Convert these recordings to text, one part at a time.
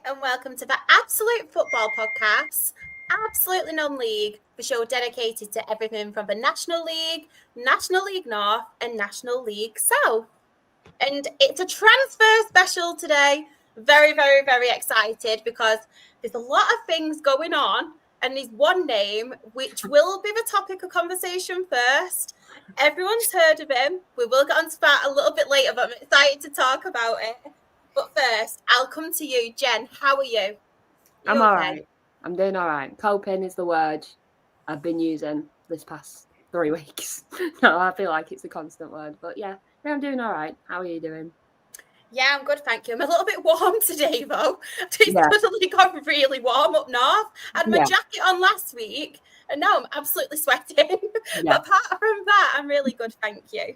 and welcome to the Absolute Football Podcast, Absolutely Non-League, the show dedicated to everything from the National League North, and National League South. And it's a transfer special today. Very, very, very excited because there's a lot of things going on, and there's one name which will be the topic of conversation first. Everyone's heard of him. We will get on to that a little bit later, but I'm excited to talk about it. But first, I'll come to you, Jen. How are you? I'm all right. I'm doing all right. Coping is the word I've been using this past 3 weeks. No, I feel like it's a constant word. But yeah, I'm doing all right. How are you doing? Yeah, I'm good, thank you. I'm a little bit warm today, though. It's suddenly got really warm up north. I had my jacket on last week, and now I'm absolutely sweating. But apart from that, I'm really good, thank you.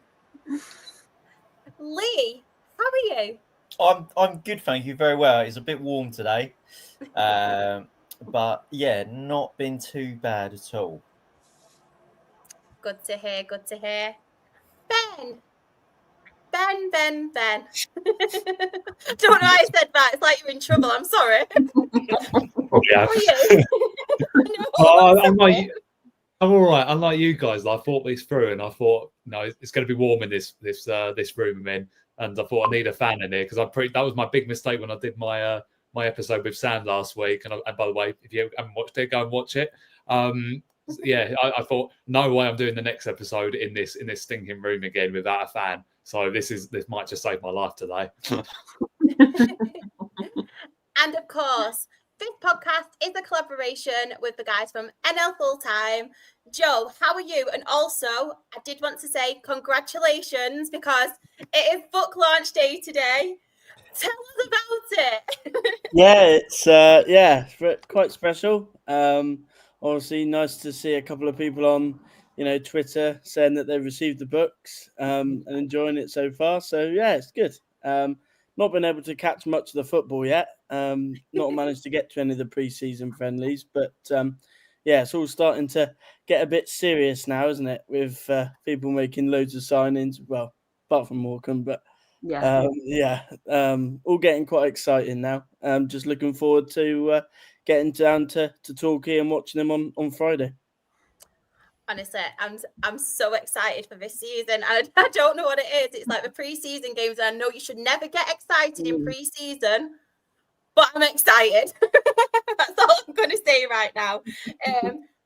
Lee, how are you? I'm good, thank you. Very well. It's a bit warm today, but yeah, not been too bad at all. Good to hear. Good to hear. Ben. Don't know why I said that. It's like you're in trouble. I'm sorry. Yeah. How are you? I'm all right. Unlike you guys, I thought this through, and I thought, no, it's going to be warm in this room I'm in, and I thought I need a fan in here because that was my big mistake when I did my my episode with Sam last week. And by the way, if you haven't watched it, go and watch it. I thought, no way, I'm doing the next episode in this stinking room again without a fan. So this might just save my life today. And of course, this podcast is a collaboration with the guys from NL Full-Time. Joe, how are you? And also, I did want to say congratulations because it is book launch day today. Tell us about it. Yeah, it's quite special. Obviously, nice to see a couple of people on, Twitter saying that they've received the books and enjoying it so far. So yeah, it's good. Not been able to catch much of the football yet. Not managed to get to any of the pre-season friendlies, but it's all starting to get a bit serious now, isn't it? With people making loads of signings. Well, apart from Morecambe, but all getting quite exciting now. Just looking forward to getting down to Torquay and watching them on Friday. Honestly, I'm so excited for this season. I don't know what it is. It's like the pre-season games. I know you should never get excited in pre-season, but I'm excited. That's all I'm going to say right now.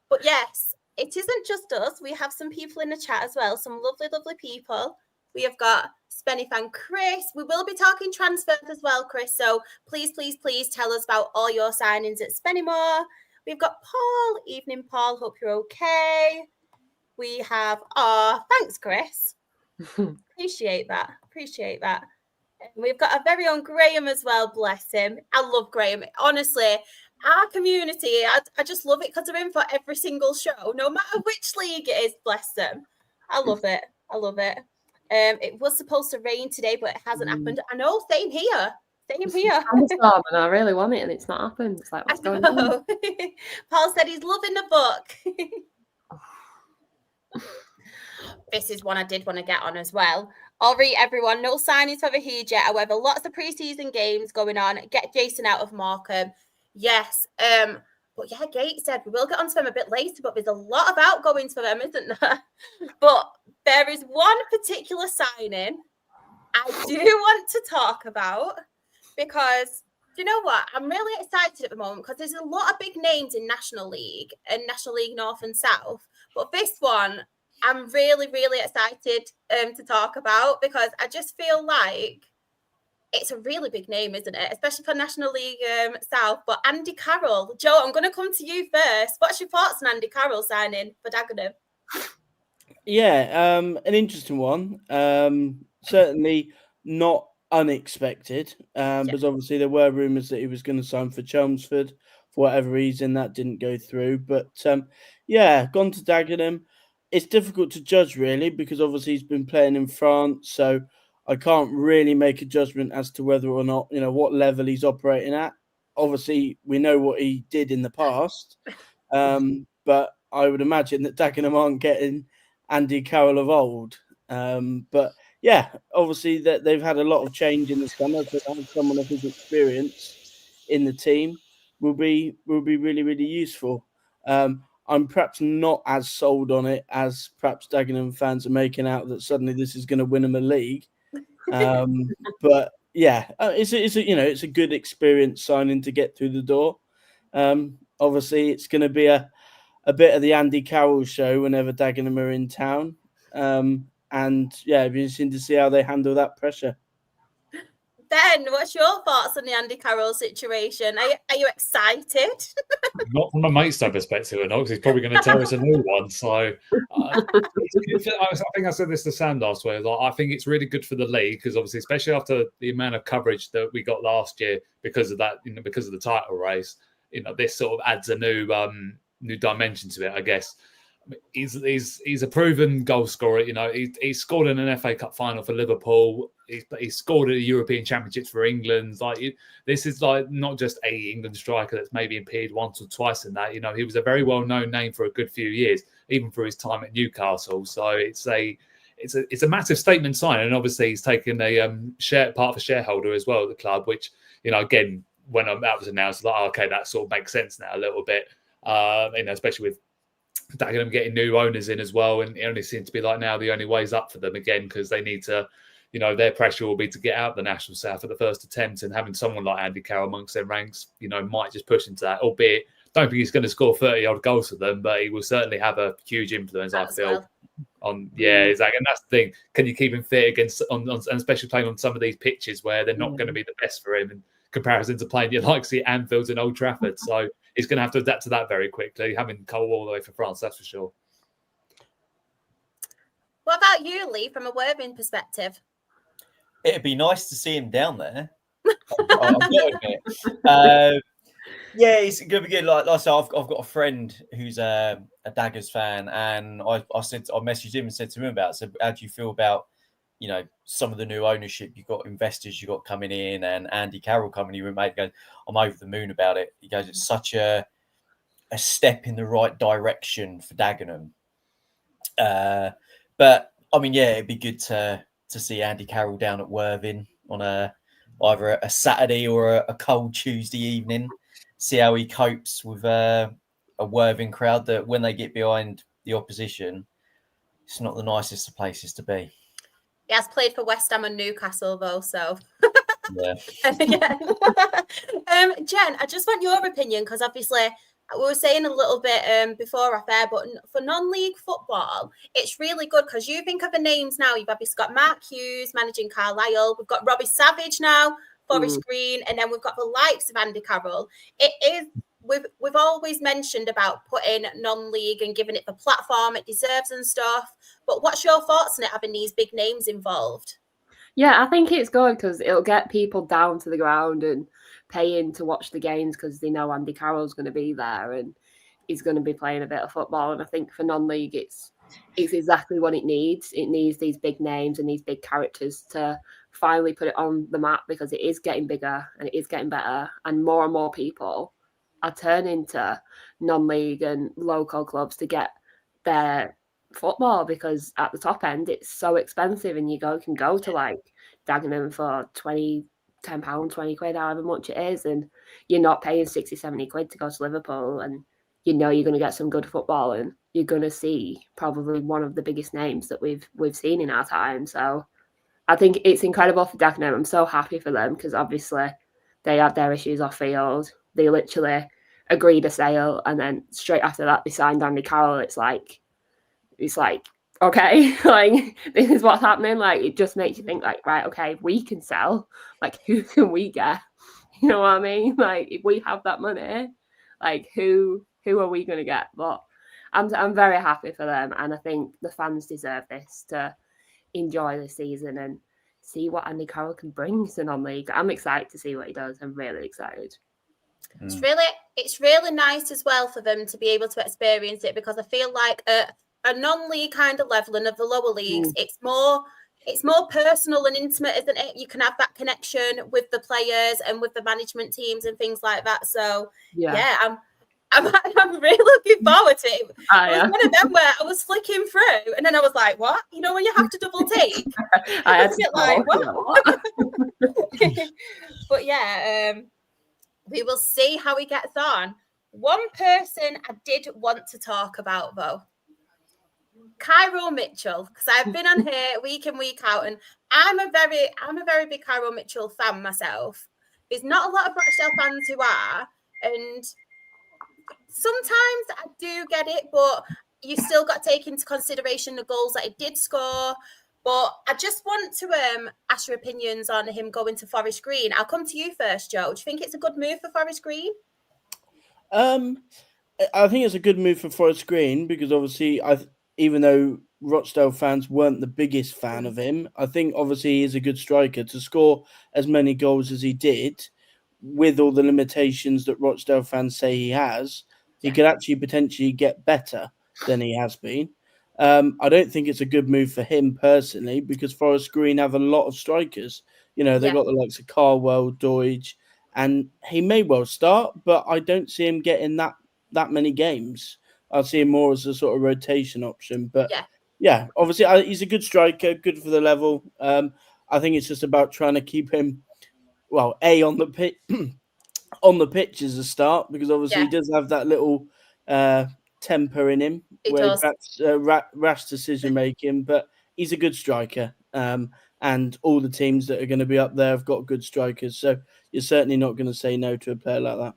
But yes, it isn't just us. We have some people in the chat as well. Some lovely, lovely people. We have got Spenny fan Chris. We will be talking transfers as well, Chris. So please, please, please tell us about all your signings at Spennymoor. We've got Paul. Evening, Paul. Hope you're okay. We have, thanks, Chris. Appreciate that. And we've got our very own Graham as well. Bless him. I love Graham. Honestly, our community, I just love it because they're in for every single show, no matter which league it is. Bless them. I love it. It was supposed to rain today, but it hasn't happened. I know, same here. And I really want it, and it's not happened. It's like, what's going on? Paul said he's loving the book. This is one I did want to get on as well. I'll read everyone. No signings for the Heed yet. However, lots of pre-season games going on. Get Jason out of Morecambe. Yes. But yeah, Gateshead, we will get onto them a bit later, but there's a lot of outgoings for them, isn't there? But there is one particular signing I do want to talk about because, you know what? I'm really excited at the moment because there's a lot of big names in National League and National League North and South. But this one, I'm really, really excited to talk about because I just feel like it's a really big name, isn't it? Especially for National League South. But Andy Carroll. Joe, I'm going to come to you first. What's your thoughts on Andy Carroll signing for Dagenham? Yeah, an interesting one. Certainly not unexpected. But obviously there were rumours that he was going to sign for Chelmsford. For whatever reason, that didn't go through. But gone to Dagenham. It's difficult to judge, really, because obviously he's been playing in France. So I can't really make a judgment as to whether or not, what level he's operating at. Obviously, we know what he did in the past. But I would imagine that Dagenham aren't getting Andy Carroll of old. But yeah, obviously that they've had a lot of change in the summer. So to have someone of his experience, in the team will be really, really useful. I'm perhaps not as sold on it as perhaps Dagenham fans are making out, that suddenly this is going to win them a league. But yeah, it's a good experience signing to get through the door. Obviously, it's going to be a bit of the Andy Carroll show whenever Dagenham are in town. And yeah, it'd be interesting to see how they handle that pressure. Ben, what's your thoughts on the Andy Carroll situation? Are you excited? Not from a Maidstone perspective, or not, because he's probably going to tell us a new one. So I think I said this to Sam last week. I think it's really good for the league, because obviously, especially after the amount of coverage that we got last year because of that, because of the title race, this sort of adds a new dimension to it, I guess. He's a proven goal scorer. He's scored in an FA Cup final for Liverpool. He's scored at the European Championships for England. This is not just a England striker that's maybe appeared once or twice in that. He was a very well known name for a good few years, even for his time at Newcastle. So it's a massive statement sign, and obviously he's taken a part of a shareholder as well at the club, which again, when that was announced, okay, that sort of makes sense now a little bit. Especially with Dagenham getting new owners in as well, and it only seems to be now the only way's up for them again, because they need to, their pressure will be to get out the National South at the first attempt, and having someone like Andy Carroll amongst their ranks, might just push into that. Albeit, don't think he's going to score 30-odd goals for them, but he will certainly have a huge influence, I feel. Exactly, and that's the thing. Can you keep him fit against, and especially playing on some of these pitches where they're not going to be the best for him in comparison to playing your likes at Anfield and Old Trafford? So he's going to have to adapt to that very quickly, having Cole all the way for France, that's for sure. What about you, Lee, from a Worthing perspective? It'd be nice to see him down there. I've got to admit. Yeah, it's going to be good. Like I said, I've got a friend who's a Daggers fan, and I messaged him and said to him about it. So how do you feel about some of the new ownership? You've got investors you got coming in, and Andy Carroll coming in. Mate goes, I'm over the moon about it. He goes, it's such a step in the right direction for Dagenham. But I mean, yeah, it'd be good to see Andy Carroll down at Worthing on either a Saturday or a cold Tuesday evening. See how he copes with a Worthing crowd that, when they get behind the opposition, it's not the nicest of places to be. He has played for West Ham and Newcastle, though, so... Yeah. Jen, I just want your opinion, because obviously we were saying a little bit before off air, but for non-league football, it's really good, because you think of the names now. You've obviously got Mark Hughes managing Carlisle. We've got Robbie Savage now, Forest Green, and then we've got the likes of Andy Carroll. It is... We've always mentioned about putting non-league and giving it the platform it deserves and stuff. But what's your thoughts on it having these big names involved? Yeah, I think it's good, because it'll get people down to the ground and paying to watch the games, because they know Andy Carroll's going to be there and he's going to be playing a bit of football. And I think for non-league, it's exactly what it needs. It needs these big names and these big characters to finally put it on the map, because it is getting bigger and it is getting better, and more people are turning to non-league and local clubs to get their football, because at the top end it's so expensive, and you can go to Dagenham for £10, 20 quid, however much it is, and you're not paying 60, 70 quid to go to Liverpool, and you're going to get some good football, and you're going to see probably one of the biggest names that we've seen in our time. So I think it's incredible for Dagenham. I'm so happy for them, because obviously they had their issues off field. They literally agreed a sale, and then straight after that they signed Andy Carroll. It's like, okay, this is what's happening. It just makes you think, right, okay, we can sell. Who can we get? You know what I mean? If we have that money, who are we going to get? But I'm very happy for them, and I think the fans deserve this, to enjoy the season and see what Andy Carroll can bring to non-league. I'm excited to see what he does. I'm really excited. It's really nice as well for them to be able to experience it, because I feel like a non-league kind of leveling of the lower leagues, it's more personal and intimate, isn't it? You can have that connection with the players and with the management teams and things like that. So I'm really looking forward to it. It was one of them where I was flicking through, and then I was like, "What?" When you have to double take. I was a bit like, "What?" But yeah. We will see how he gets on. One person I did want to talk about, though, Cairo Mitchell, because I've been on here week in, week out, and I'm a very big Cairo Mitchell fan myself. There's not a lot of Rochdale fans who are, and sometimes I do get it, but you still got to take into consideration the goals that he did score. But I just want to ask your opinions on him going to Forest Green. I'll come to you first, Joe. Do you think it's a good move for Forest Green? I think it's a good move for Forest Green because obviously, even though Rochdale fans weren't the biggest fan of him, I think obviously he is a good striker. To score as many goals as he did, with all the limitations that Rochdale fans say he has, he could actually potentially get better than he has been. I don't think it's a good move for him personally because Forest Green have a lot of strikers. You know, they've got the likes of Carwell, Doidge, and he may well start, but I don't see him getting that many games. I see him more as a sort of rotation option. But yeah, obviously he's a good striker, good for the level. I think it's just about trying to keep him, well, on the pitch, on the pitch as a start, because obviously he does have that little temper in him where perhaps rash decision making. But he's a good striker, and all the teams that are going to be up there have got good strikers. So you're certainly not going to say no to a player like that.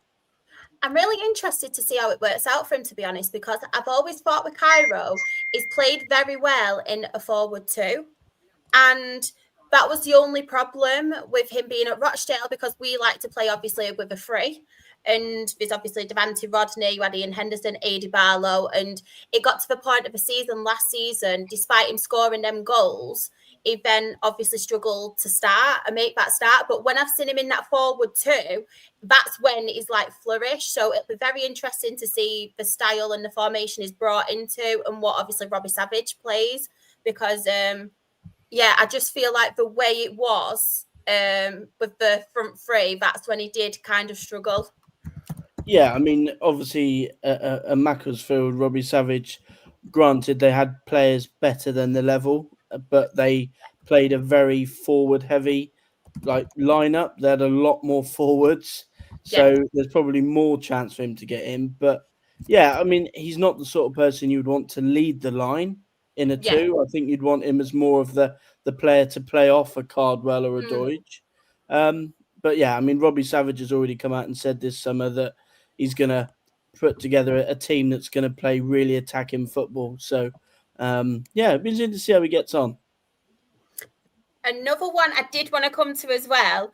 I'm really interested to see how it works out for him, to be honest, because I've always thought with Cairo, he's played very well in a forward too. And that was the only problem with him being at Rochdale, because we like to play, obviously, with a free. And there's obviously Devante Rodney, you had Ian Henderson, Adi Barlow. And it got to the point of the season last season, despite him scoring them goals, he then obviously struggled to start and make that start. But when I've seen him in that forward too, that's when he's like flourished. So it'll be very interesting to see the style and the formation he's brought into and what obviously Robbie Savage plays. Because, I just feel like the way it was with the front three, that's when he did kind of struggle. Yeah, I mean, obviously, at Macclesfield, Robbie Savage, granted, they had players better than the level, but they played a very forward-heavy lineup. They had a lot more forwards, so there's probably more chance for him to get in. But yeah, I mean, he's not the sort of person you'd want to lead the line in a two. I think you'd want him as more of the player to play off a Cardwell or a Doidge. But yeah, I mean, Robbie Savage has already come out and said this summer that he's going to put together a team that's going to play really attacking football. So, it'd be interesting to see how he gets on. Another one I did want to come to as well.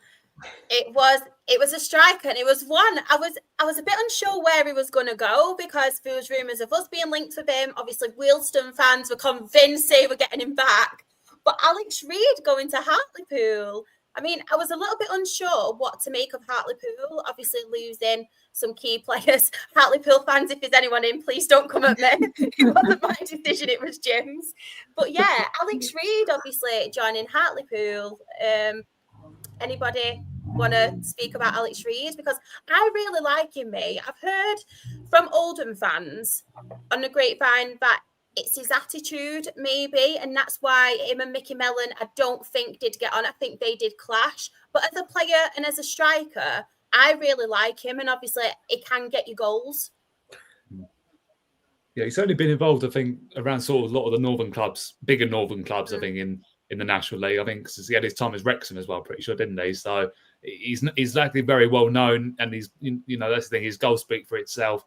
It was a striker, and it was one I was a bit unsure where he was going to go, because there was rumours of us being linked with him. Obviously, Wealdstone fans were convinced they were getting him back. But Alex Reid going to Hartlepool. I mean, I was a little bit unsure what to make of Hartlepool, obviously losing some key players. Hartlepool fans, if there's anyone in, please don't come at me. It wasn't my decision, it was Jim's. But yeah, Alex Reid obviously joining Hartlepool. Anybody want to speak about Alex Reid? Because I really like him, mate. I've heard from Oldham fans on the grapevine that it's his attitude, maybe, and that's why him and Mickey Mellon, I don't think, did get on. I think they did clash. But as a player and as a striker, I really like him, and obviously it can get you goals. Yeah, he's certainly been involved, I think, around sort of a lot of the northern clubs, bigger northern clubs, I think, in the National League. I think because he had his time as Wrexham as well, pretty sure, didn't he? So he's likely very well known, and he's, that's the thing, his goals speak for itself.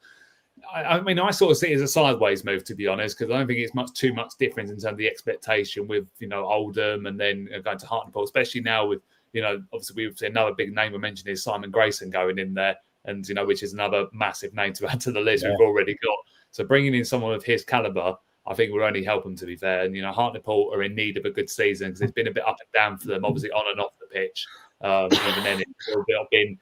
I mean, I sort of see it as a sideways move, to be honest, because I don't think it's too much difference in terms of the expectation with, Oldham and then going to Hartlepool, especially now with, obviously we've seen another big name we mentioned is Simon Grayson going in there, and, which is another massive name to add to the list we've already got. So bringing in someone of his calibre, I think will only help them, to be fair. And, Hartlepool are in need of a good season because it's been a bit up and down for them, obviously on and off the pitch. Even then it's a bit been,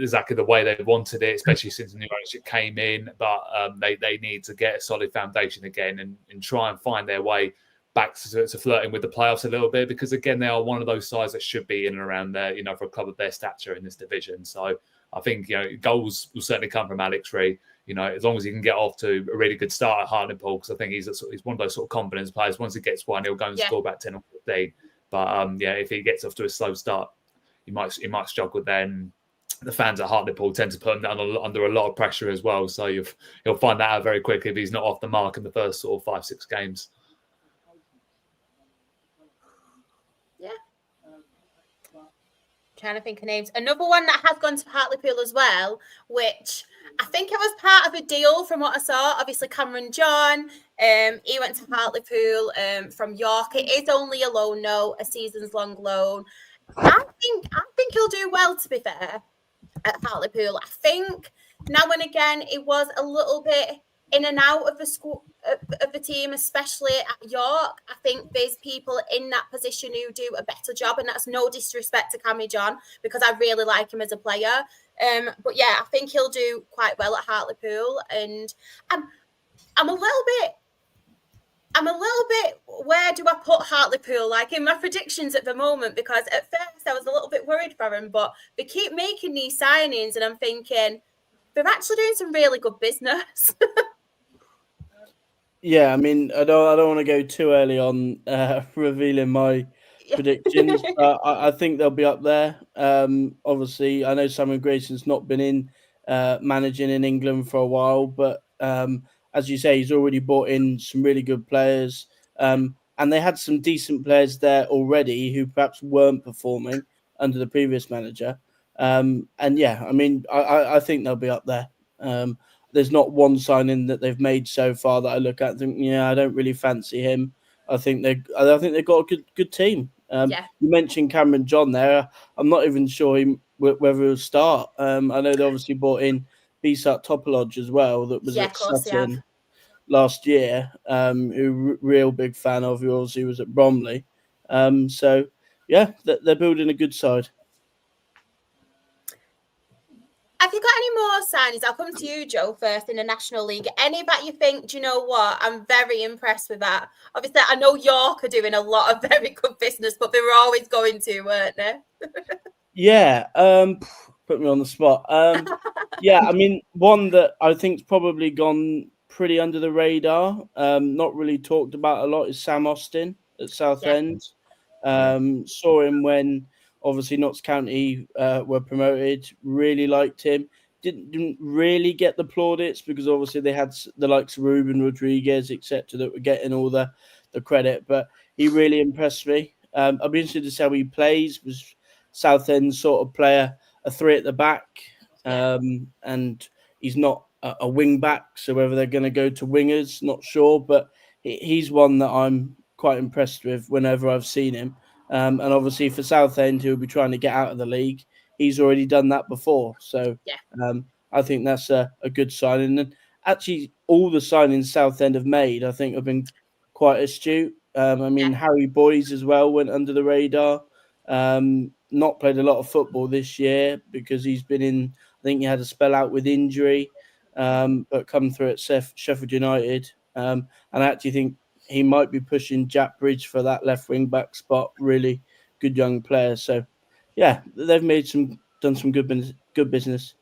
exactly the way they wanted it, especially since the new ownership came in. But they need to get a solid foundation again and try and find their way back to flirting with the playoffs a little bit, because, again, they are one of those sides that should be in and around there, for a club of their stature in this division. So I think, goals will certainly come from Alex Reid. As long as he can get off to a really good start at Hartlepool, because I think he's one of those sort of confidence players. Once he gets one, he'll go and score about 10 or 15. But if he gets off to a slow start, he might struggle then. the fans at Hartlepool tend to put him under a lot of pressure as well. So you'll find that out very quickly if he's not off the mark in the first sort of 5-6 games. Yeah. Trying to think of names. Another one that has gone to Hartlepool as well, which I think it was part of a deal from what I saw. Obviously, Cameron John, he went to Hartlepool from York. It is only a loan, no, a season's long loan. I think he'll do well, to be fair, at Hartlepool. I think now and again it was a little bit in and out of the school of the team, especially at York. I think there's people in that position who do a better job, and that's no disrespect to Cammy John, because I really like him as a player. But yeah, I think he'll do quite well at Hartlepool, and I'm a little bit. Where do I put Hartlepool, like in my predictions at the moment? Because at first I was a little bit worried for him, but they keep making these signings, and I'm thinking they're actually doing some really good business. Yeah, I mean, I don't want to go too early on revealing my predictions. I think they'll be up there. Obviously, I know Simon Grayson's not been in managing in England for a while, but as you say, he's already brought in some really good players. And they had some decent players there already who perhaps weren't performing under the previous manager. And yeah, I mean, I think they'll be up there. There's not one signing that they've made so far that I look at and think, yeah, I don't really fancy him. I think they've got a good team. You mentioned Cameron John there. I'm not even sure whether he'll start. I know they obviously brought in Bisat Topolodge as well, that was at Sutton last year, who real big fan of, who obviously was at Bromley. So yeah, they're building a good side. Have you got any more signings? I'll come to you, Joe, first in the National League. Any that you think, do you know what? I'm very impressed with that. Obviously, I know York are doing a lot of very good business, but they were always going to, weren't they? Yeah, put me on the spot. Yeah, I mean, one that I think's probably gone pretty under the radar, not really talked about a lot, is Sam Austin at Southend. Saw him when obviously Notts County were promoted. Really liked him. Didn't really get the plaudits because obviously they had the likes of Ruben Rodriguez, etc., that were getting all the credit. But he really impressed me. I'll be interested to see how he plays. Was Southend sort of player, a three at the back, and he's not a wing back. So whether they're going to go to wingers, not sure. But he's one that I'm quite impressed with whenever I've seen him. And obviously for Southend, who'll be trying to get out of the league, he's already done that before. So I think that's a good signing. And actually, all the signings Southend have made, I think, have been quite astute. I mean, Harry Boyes as well went under the radar. Not played a lot of football this year because he's been in, I think he had a spell out with injury, but come through at Sheffield United. And I actually think he might be pushing Jack Bridge for that left wing back spot. Really good young player. So, yeah, they've done some good business.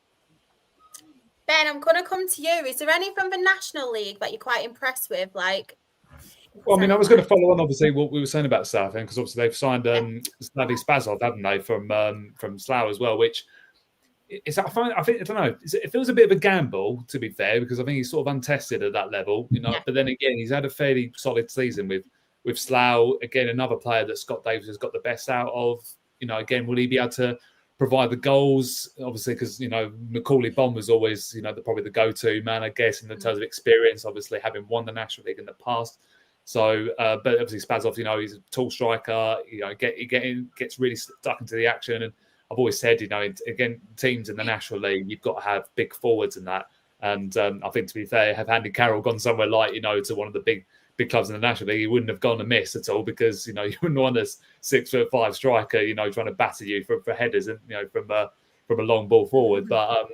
Ben, I'm going to come to you. Is there any from the National League that you're quite impressed with? Well, I mean, I was going to follow on, obviously, what we were saying about Southend, because obviously they've signed Slavi Spazov, haven't they, from Slough as well, which is, I don't know, it feels a bit of a gamble, to be fair, because I think he's sort of untested at that level, but then again, he's had a fairly solid season with Slough. Again, another player that Scott Davis has got the best out of. Again, will he be able to provide the goals? Obviously, because, Macaulay Bonne was always, probably the go-to man, I guess, in terms of experience, obviously, having won the National League in the past. So, but obviously Spazov, he's a tall striker. He gets really stuck into the action. And I've always said, again, teams in the National League, you've got to have big forwards in that. And I think, to be fair, have Andy Carroll gone somewhere like, to one of the big clubs in the National League, he wouldn't have gone amiss at all, because you wouldn't want this 6'5" striker, trying to batter you for headers and from a long ball forward. But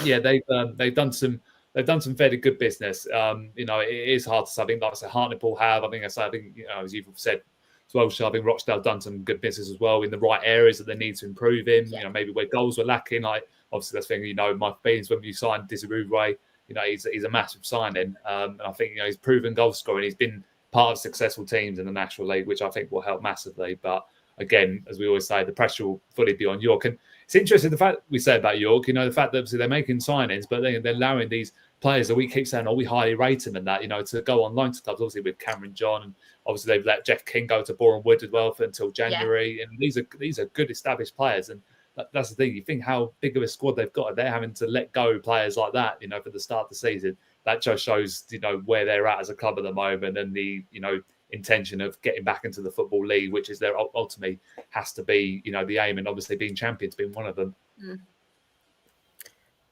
they've done some fairly good business. It is hard to say. I think, like I said, Hartlepool have. I think, as you've said as well, I think Rochdale done some good business as well in the right areas that they need to improve in. Maybe where goals were lacking. Like, obviously, that's the thing. My feelings when you signed Desiree, he's a massive signing. And I think he's proven goal scoring. He's been part of successful teams in the National League, which I think will help massively. But again, as we always say, the pressure will fully be on York. And it's interesting the fact we say about York, the fact that obviously they're making signings, but they're allowing these players that we keep saying, we highly rate them and that, to go on loan to clubs, obviously with Cameron John, and obviously they've let Jeff King go to Boreham Wood as well until January. And these are good established players. And that's the thing. You think how big of a squad they've got, and they're having to let go players like that, for the start of the season. That just shows, where they're at as a club at the moment, and the, intention of getting back into the Football League, which is their ultimately has to be, the aim, and obviously being champions being one of them.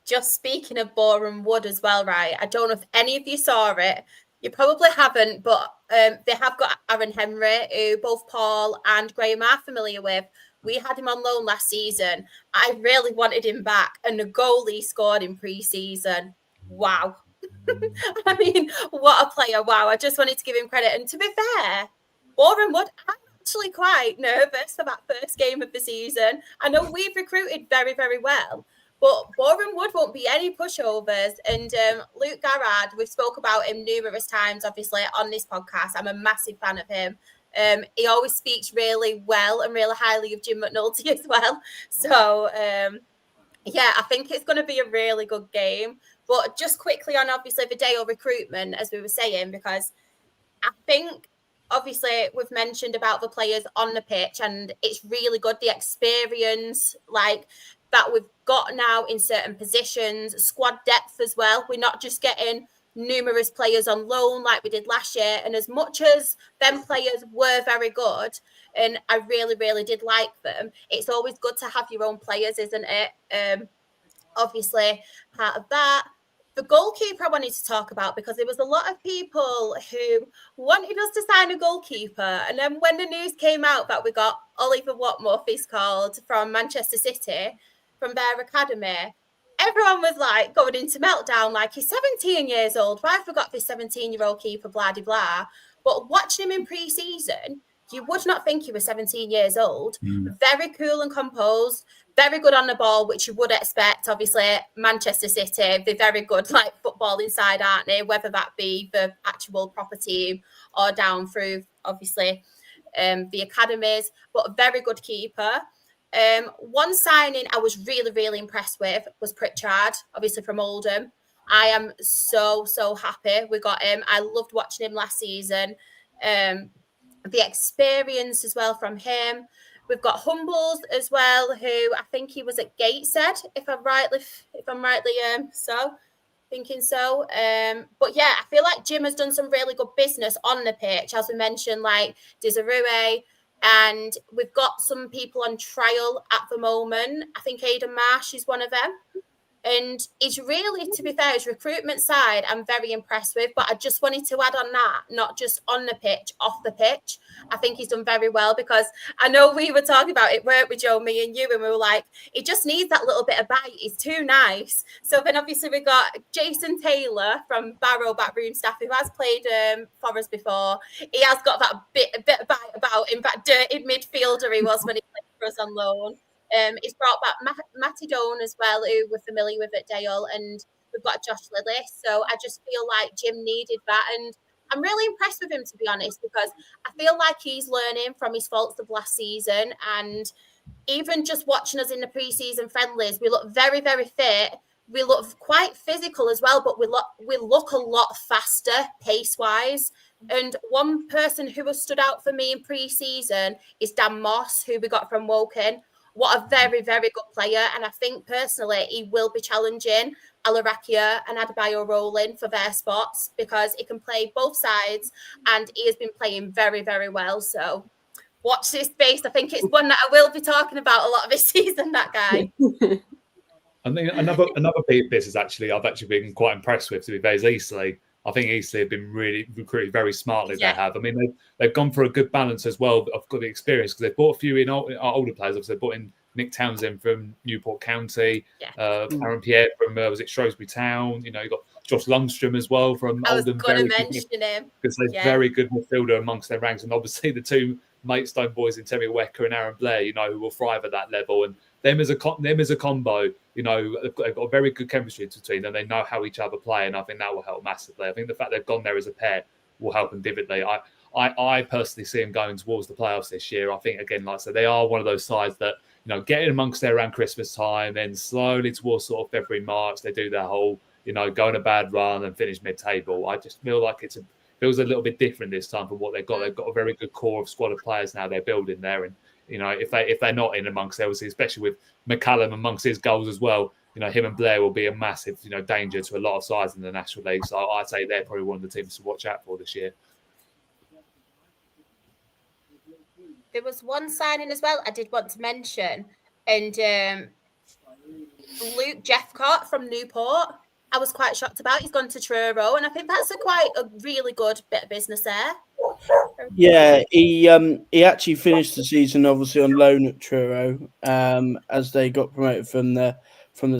Just speaking of Boreham Wood as well, right? I don't know if any of you saw it. You probably haven't, but they have got Aaron Henry, who both Paul and Graham are familiar with. We had him on loan last season. I really wanted him back, and the goal he scored in pre-season. Wow. I mean, what a player. Wow. I just wanted to give him credit. And to be fair, Boreham Wood, I'm actually quite nervous for that first game of the season. I know we've recruited very, very well, but Boreham Wood won't be any pushovers. And Luke Garrard, we've spoke about him numerous times, obviously, on this podcast. I'm a massive fan of him. He always speaks really well and really highly of Jim McNulty as well. So, I think it's going to be a really good game. But just quickly on, obviously, the Dale recruitment, as we were saying, because I think, obviously, we've mentioned about the players on the pitch, and it's really good, the experience, that we've got now in certain positions, squad depth as well. We're not just getting numerous players on loan like we did last year. And as much as them players were very good, and I really, really did like them, it's always good to have your own players, isn't it? Obviously, part of that. The goalkeeper I wanted to talk about, because there was a lot of people who wanted us to sign a goalkeeper. And then when the news came out that we got Oliver Watmuth, he's called, from Manchester City, from their academy, everyone was going into meltdown, he's 17 years old. Why have we got this 17-year-old keeper, blah, blah, blah. But watching him in pre-season, you would not think he was 17 years old. Very cool and composed, very good on the ball, which you would expect. Obviously, Manchester City, they're very good, football inside, aren't they? Whether that be the actual proper team or down through, obviously, the academies, but a very good keeper. One signing I was really, really impressed with was Pritchard, obviously from Oldham. I am so, so happy we got him. I loved watching him last season. The experience as well from him. We've got Humbles as well, who I think he was at Gateshead, if I'm rightly thinking so. But yeah, I feel like Jim has done some really good business on the pitch, as we mentioned, Desiree, and we've got some people on trial at the moment. I think Aidan Marsh is one of them. And it's really, to be fair, his recruitment side, I'm very impressed with. But I just wanted to add on that, not just on the pitch, off the pitch. I think he's done very well, because I know we were talking about it, weren't we, Joe, me and you, and we were like, he just needs that little bit of bite. He's too nice. So then obviously we got Jason Taylor from Barrow Backroom Staff, who has played for us before. He has got that bit of bite about him, that dirty midfielder he was when he played for us on loan. He's brought back Matty Doan as well, who we're familiar with at Dale, and we've got Josh Lilly. So I just feel like Jim needed that, and I'm really impressed with him, to be honest, because I feel like he's learning from his faults of last season. And even just watching us in the pre-season friendlies, we look very, very fit. We look quite physical as well, but we look a lot faster pace-wise. And one person who has stood out for me in pre-season is Dan Moss, who we got from Woking. What a very, very good player. And I think personally he will be challenging Alarakia and Adebayo Rowling for their spots, because he can play both sides and he has been playing very, very well. So watch this space. I think it's one that I will be talking about a lot this season, that guy. I think another business actually I've actually been quite impressed with, to be fair, is Eastleigh. I think Eastleigh have been really recruited very smartly. Yeah. They have. I mean, they've gone for a good balance as well. I've got the experience, because they've bought a few in older players. Obviously, they bought in Nick Townsend from Newport County, Aaron Pierre from was it Shrewsbury Town. You got Josh Lundstrom as well from Oldham. I was going to mention him because they're very good midfielder amongst their ranks, and obviously the two Maidstone boys in Terry Wecker and Aaron Blair, who will thrive at that level. And them as a combo, they've got a very good chemistry between them. They know how each other play, and I think that will help massively. I think the fact they've gone there as a pair will help them vividly. I personally see them going towards the playoffs this year. I think, again, like I said, they are one of those sides that getting amongst there around Christmas time, then slowly towards sort of February, March, they do their whole, go on a bad run and finish mid-table. I just feel like feels a little bit different this time from what they've got. They've got a very good core of squad of players now they're building there, and if they're not in amongst there, obviously, especially with McCallum amongst his goals as well, him and Blair will be a massive danger to a lot of sides in the National League. So I'd say they're probably one of the teams to watch out for this year. There was one signing as well I did want to mention, and Luke Jeffcott from Newport. I was quite shocked about. He's gone to Truro, and I think that's a really good bit of business there. Yeah, he actually finished the season obviously on loan at Truro, as they got promoted from the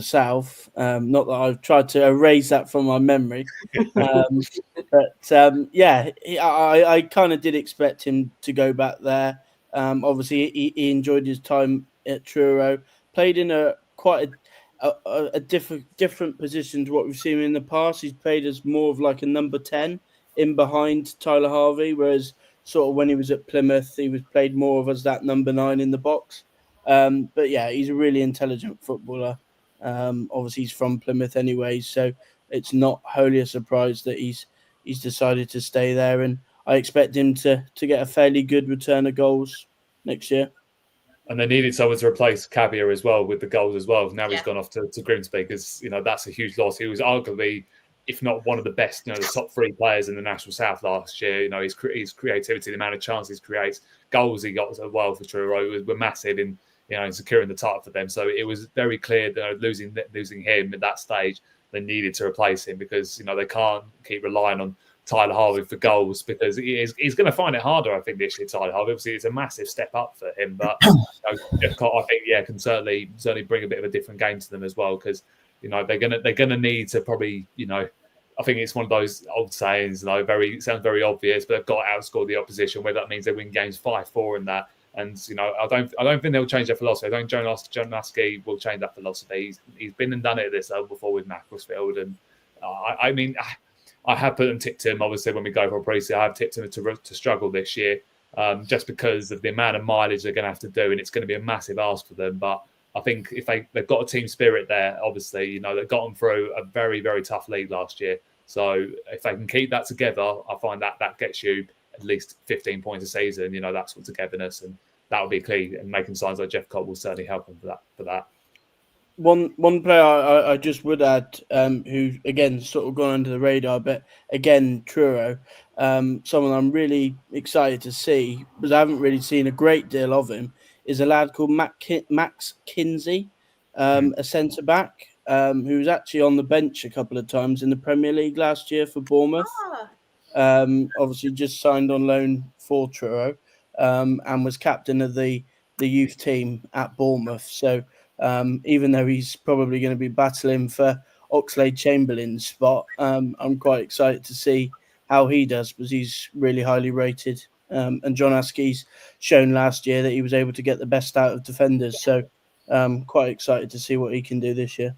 south. Not that I've tried to erase that from my memory, but I kind of did expect him to go back there. Obviously, he enjoyed his time at Truro. Played in a different position to what we've seen in the past. He's played as more of like a number 10 in behind Tyler Harvey, whereas sort of when he was at Plymouth, he was played more of as that number 9 in the box. But yeah, he's a really intelligent footballer. Obviously, he's from Plymouth anyway, so it's not wholly a surprise that he's decided to stay there. And I expect him to get a fairly good return of goals next year. And they needed someone to replace Cabia as well with the goals as well. Now he's gone off to Grimsby because, that's a huge loss. He was arguably, if not one of the best, the top 3 players in the National South last year. His creativity, the amount of chances he creates, goals he got as well for Truro were massive in securing the title for them. So it was very clear that losing him at that stage, they needed to replace him because they can't keep relying on Tyler Harvey for goals because he's going to find it harder. I think this year, Tyler Harvey. Obviously, it's a massive step up for him, but I think can certainly bring a bit of a different game to them as well because they're gonna need to probably I think it's one of those old sayings, sounds very obvious, but they've got to outscore the opposition. Whether that means they win games 5-4 in that, and I don't think they'll change their philosophy. I don't think John Lasky will change that philosophy. He's been and done it at this level before with Macclesfield, and I have tipped him. Obviously, when we go for a pre-season, I have tipped him to struggle this year, just because of the amount of mileage they're going to have to do, and it's going to be a massive ask for them. But I think if they've got a team spirit there, obviously, they've gotten through a very, very tough league last year. So if they can keep that together, I find that gets you at least 15 points a season. That's what togetherness, and that will be key. And making signs like Jeff Cott will certainly help them for that. One player I just would add, who again sort of gone under the radar, but again Truro, someone I'm really excited to see because I haven't really seen a great deal of him, is a lad called Max Kinsey, a centre back, who was actually on the bench a couple of times in the Premier League last year for Bournemouth. Obviously just signed on loan for Truro, and was captain of the youth team at Bournemouth. So even though he's probably going to be battling for Oxlade-Chamberlain's spot, I'm quite excited to see how he does because he's really highly rated. And John Askey's shown last year that he was able to get the best out of defenders. So quite excited to see what he can do this year.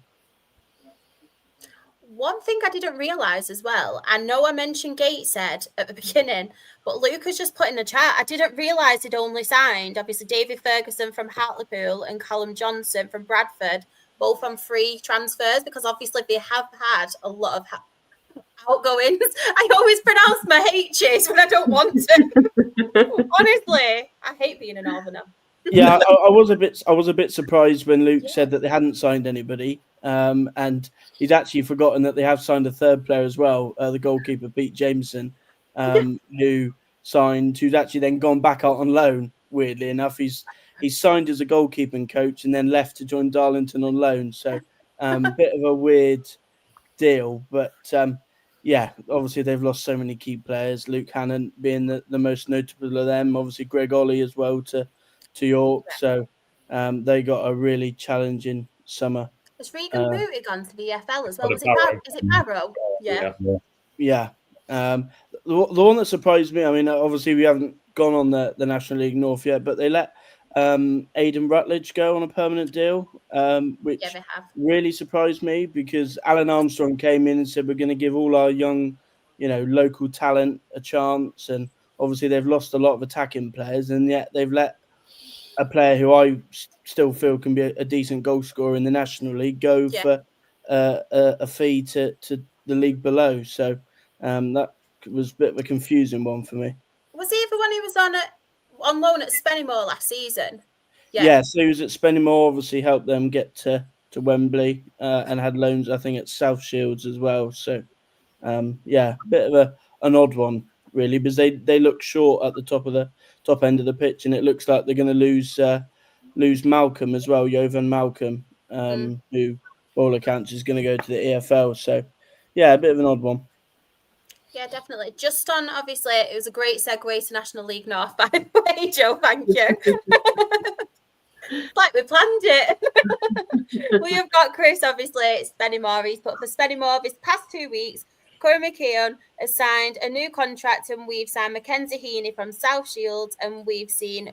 One thing I didn't realise as well, I know I mentioned Gateshead at the beginning, but Luke has just put in the chat, I didn't realise he'd only signed, obviously, David Ferguson from Hartlepool and Callum Johnson from Bradford, both on free transfers, because obviously they have had a lot of outgoings. I always pronounce my H's when I don't want to. Honestly, I hate being a Northerner. Yeah, I was a bit surprised when Luke said that they hadn't signed anybody, and he's actually forgotten that they have signed a third player as well, the goalkeeper Pete Jameson, who's actually then gone back out on loan. Weirdly enough, he's signed as a goalkeeping coach and then left to join Darlington on loan. So a bit of a weird deal, but obviously they've lost so many key players. Luke Hannon being the most notable of them. Obviously Greg Ollie as well to York. So they got a really challenging summer. Has Regan Booty gone to the EFL as well? Is it Barrow? Yeah. The one that surprised me, I mean, obviously we haven't gone on the National League North yet, but they let Aidan Rutledge go on a permanent deal, which they have. Really surprised me because Alan Armstrong came in and said we're going to give all our young, local talent a chance, and obviously they've lost a lot of attacking players, and yet they've let a player who I still feel can be a decent goal scorer in the National League go for a fee to the league below. So that was a bit of a confusing one for me. Was he the one who was on loan at Spennymoor last season? Yeah, so he was at Spennymoor, obviously helped them get to Wembley and had loans, I think, at South Shields as well. So, a bit of an odd one, really, because they look short at the top end of the pitch, and it looks like they're going to lose Malcolm as well, Jovan Malcolm, who, by all accounts, is going to go to the EFL. So, yeah, a bit of an odd one. Yeah, definitely. Just on, obviously, it was a great segue to National League North, by the way, Joe. Thank you. Like we planned it. We have got Chris, obviously, it's Spennymoor. But for Spennymoor, this past 2 weeks, Corey McKeown has signed a new contract, and we've signed Mackenzie Heaney from South Shields, and we've seen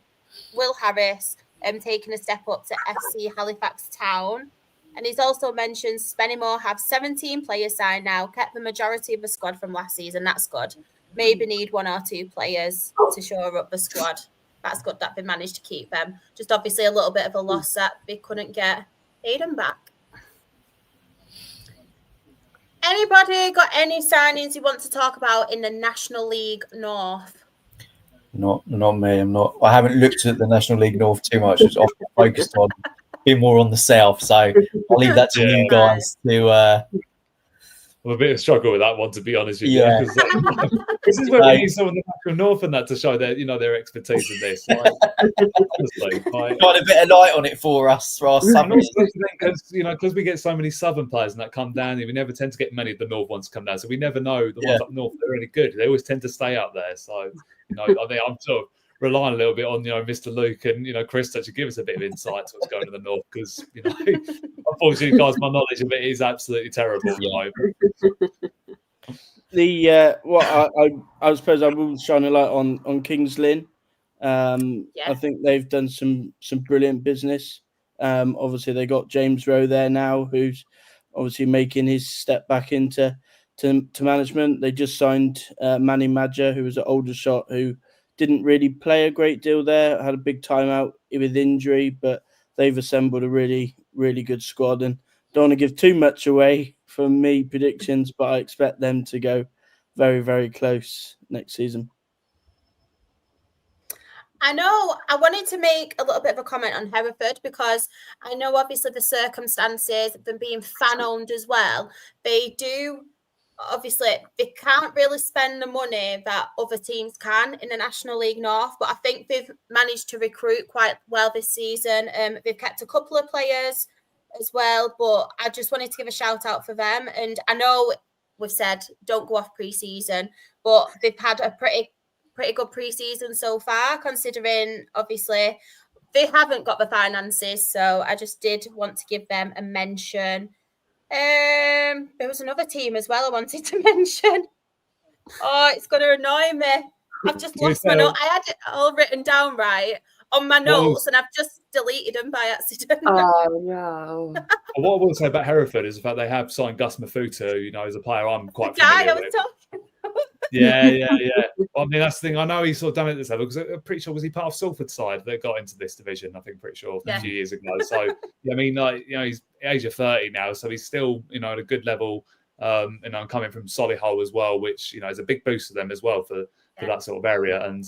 Will Harris taking a step up to FC Halifax Town. And he's also mentioned Spennymoor have 17 players signed now, kept the majority of the squad from last season. That's good. Maybe need 1 or 2 players to shore up the squad. That's good that they managed to keep them. Just obviously a little bit of a loss that they couldn't get Aidan back. Anybody got any signings you want to talk about in the National League North? Not me. I haven't looked at the National League North too much. It's often focused on a bit more on the South. So I'll leave that to you guys to. I'm a bit of a struggle with that one, to be honest with you. Yeah. This is where we need someone in the National North and that to show their expertise in this. Honestly, got a bit of light on it for us, for our Southern. Because we get so many Southern players and that come down, we never tend to get many of the North ones come down. So we never know the ones up north that are really good. They always tend to stay up there. So I think I'm sort of relying a little bit on Mr. Luke and Chris to actually give us a bit of insight to what's going in the north, because unfortunately, guys, my knowledge of it is absolutely terrible. I suppose I will shine a light on Kings Lynn. I think they've done some brilliant business. Obviously, they got James Rowe there now, who's obviously making his step back into management. They just signed Manny Madja, who was at Aldershot, who didn't really play a great deal there, had a big time out with injury, but they've assembled a really, really good squad. And don't want to give too much away from me predictions, but I expect them to go very, very close next season. I know I wanted to make a little bit of a comment on Hereford, because I know obviously the circumstances, them being fan-owned as well, they can't really spend the money that other teams can in the National League North, but I think they've managed to recruit quite well this season. They've kept a couple of players as well, but I just wanted to give a shout out for them. And I know we've said don't go off pre-season, but they've had a pretty good pre-season so far, considering obviously they haven't got the finances. So I just did want to give them a mention. There was another team as well I wanted to mention. Oh, it's going to annoy me. I've just lost my note. I had it all written down right on my notes, and I've just deleted them by accident. Oh, no. What I will say about Hereford is the fact they have signed Gus Mafuta, as a player I'm quite I familiar was with. talking about. Yeah. I mean, that's the thing. I know he's sort of done it at this level, because I'm pretty sure, was he part of Salford's side that got into this division? I think pretty sure a few years ago. So, I mean, he's age of 30 now, so he's still, at a good level. And I'm coming from Solihull as well, which, is a big boost for them as well for that sort of area. And,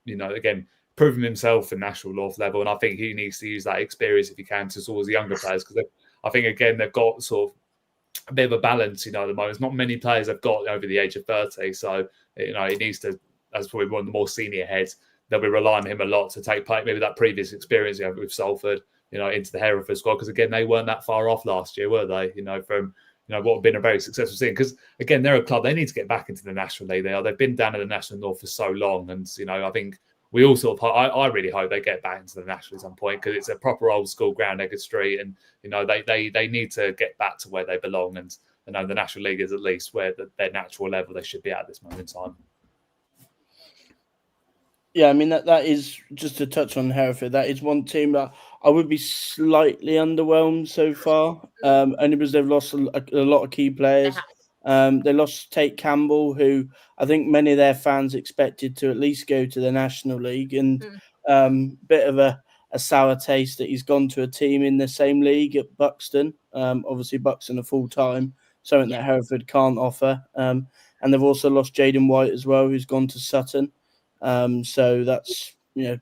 again, proving himself in national North level. And I think he needs to use that experience, if he can, to towards the younger players, because I think, again, they've got sort of a bit of a balance, at the moment. There's not many players have got over the age of 30. So, he needs to, as probably one of the more senior heads, they'll be relying on him a lot to take maybe that previous experience with Salford, into the Hereford squad. Because, again, they weren't that far off last year, were they? From what have been a very successful season. Because, again, they're a club, they need to get back into the National League. They've been down in the National North for so long. And, I think we all sort of, I really hope they get back into the National at some point, because it's a proper old school ground, Eggers Street. And, they need to get back to where they belong. And, the National League is at least where their natural level they should be at this moment in time. Yeah, I mean, that is, just to touch on Hereford, that is one team that I would be slightly underwhelmed so far, only because they've lost a lot of key players. They lost Tate Campbell, who I think many of their fans expected to at least go to the National League, and bit of a a sour taste that he's gone to a team in the same league at Buxton. Obviously, Buxton are full time, something that Hereford can't offer. And they've also lost Jaden White as well, who's gone to Sutton. So that's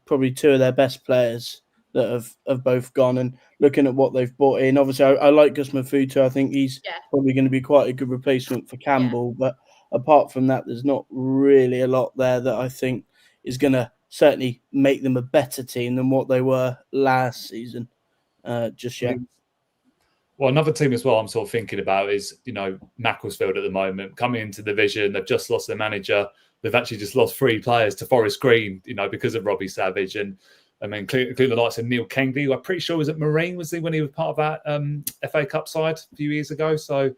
probably two of their best players that have both gone. And looking at what they've brought in, obviously I like Gus Mafuto. I think he's probably going to be quite a good replacement for Campbell. But apart from that, there's not really a lot there that I think is going to certainly make them a better team than what they were last season just yet. Well, another team as well I'm sort of thinking about is, Macclesfield at the moment. Coming into the division, they've just lost their manager. They've actually just lost 3 players to Forest Green, because of Robbie Savage. And I mean, including the likes of Neil Kengley, who I'm pretty sure was at Marine, was he, when he was part of that FA Cup side a few years ago. So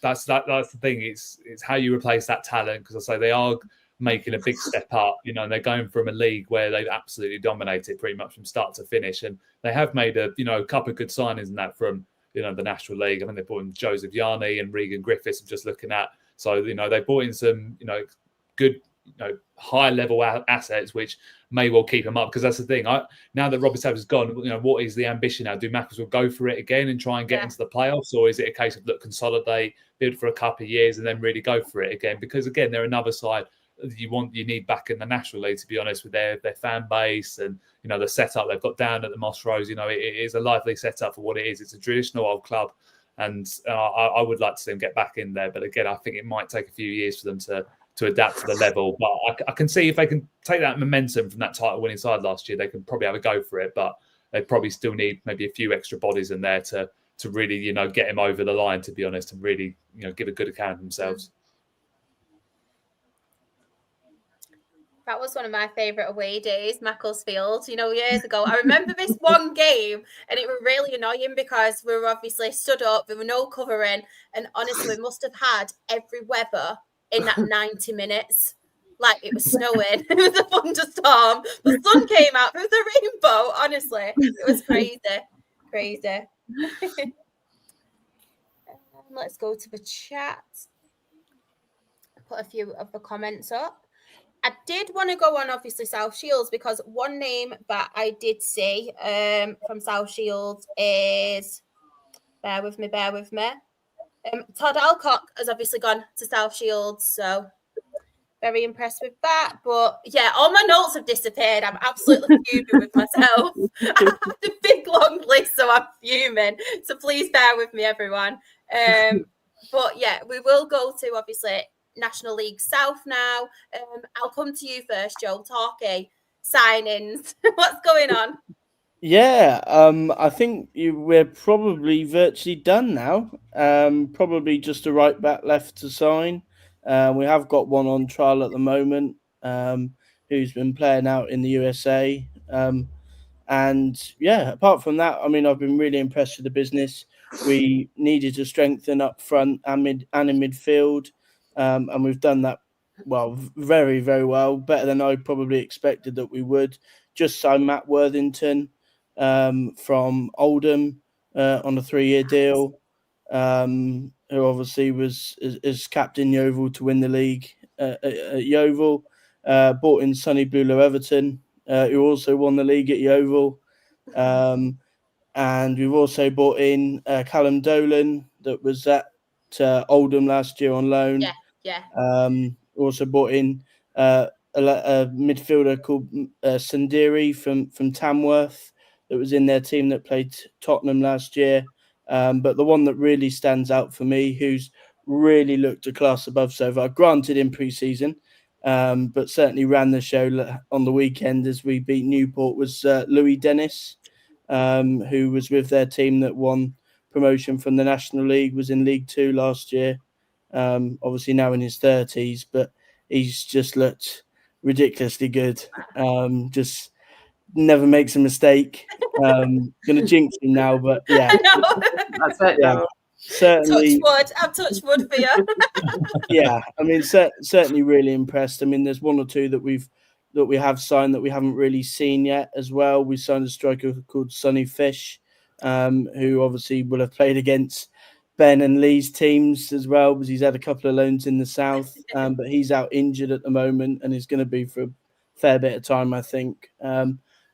that's the thing. It's how you replace that talent, because I say they are making a big step up, and they're going from a league where they've absolutely dominated pretty much from start to finish. And they have made a couple of good signings in that from, the National League. I mean, they brought in Joseph Yarney and Regan Griffiths, I'm just looking at. So, they brought in some, good, high level assets, which may well keep them up. Because that's the thing. Now that Robbie Savage is gone, what is the ambition now? Do Macclesfield go for it again and try and get into the playoffs, or is it a case of consolidate, build for a couple of years, and then really go for it again? Because again, they're another side you need back in the National League, to be honest, with their fan base and the setup they've got down at the Moss Rose. It is a lively setup for what it is. It's a traditional old club, and I would like to see them get back in there. But again, I think it might take a few years for them to adapt to the level. But I can see if they can take that momentum from that title winning side last year, they can probably have a go for it. But they probably still need maybe a few extra bodies in there to really get him over the line, to be honest, and really give a good account of themselves. That was one of my favourite away days, Macclesfield, years ago. I remember this one game, and it was really annoying because we were obviously stood up, there were no covering, and honestly, we must have had every weather in that 90 minutes. Like, it was snowing, it was a thunderstorm, the sun came out, it was a rainbow, honestly. It was crazy. Let's go to the chat. Put a few of the comments up. I did want to go on, obviously, South Shields, because one name that I did see from South Shields is, bear with me, Todd Alcock has obviously gone to South Shields, so very impressed with that. But yeah, all my notes have disappeared. I'm absolutely fuming with myself. I have a big long list, so I'm fuming. So please bear with me, everyone. But yeah, we will go to, obviously, National League South now. I'll come to you first, Joe. Talkie, signings. What's going on? Yeah, I think we're probably virtually done now. Probably just a right back left to sign. We have got one on trial at the moment, who's been playing out in the USA. And yeah, apart from that, I mean, I've been really impressed with the business. We needed to strengthen up front and in midfield. And we've done that, well, very, very well. Better than I probably expected that we would. Just signed Matt Worthington from Oldham on a 3-year deal, who obviously is captain Yeovil to win the league at Yeovil. Bought in Sonny Blulow Everton, who also won the league at Yeovil. And we've also bought in Callum Dolan, that was at Oldham last year on loan. Yeah. Also bought in a midfielder called Sandiri from Tamworth, that was in their team that played Tottenham last year. But the one that really stands out for me, who's really looked a class above so far, granted in pre-season, but certainly ran the show on the weekend as we beat Newport, was Louis Dennis, who was with their team that won promotion from the National League, was in League 2 last year. Obviously now in his 30s, but he's just looked ridiculously good. Just never makes a mistake. Gonna jinx him now, but yeah. That's it. Yeah. Certainly. Touch wood. I've touched wood for you. Yeah, I mean, certainly really impressed. I mean, there's one or two that we have signed that we haven't really seen yet as well. We signed a striker called Sonny Fish, who obviously will have played against Ben and Lee's teams as well, because he's had a couple of loans in the south, but he's out injured at the moment and is going to be for a fair bit of time, I think.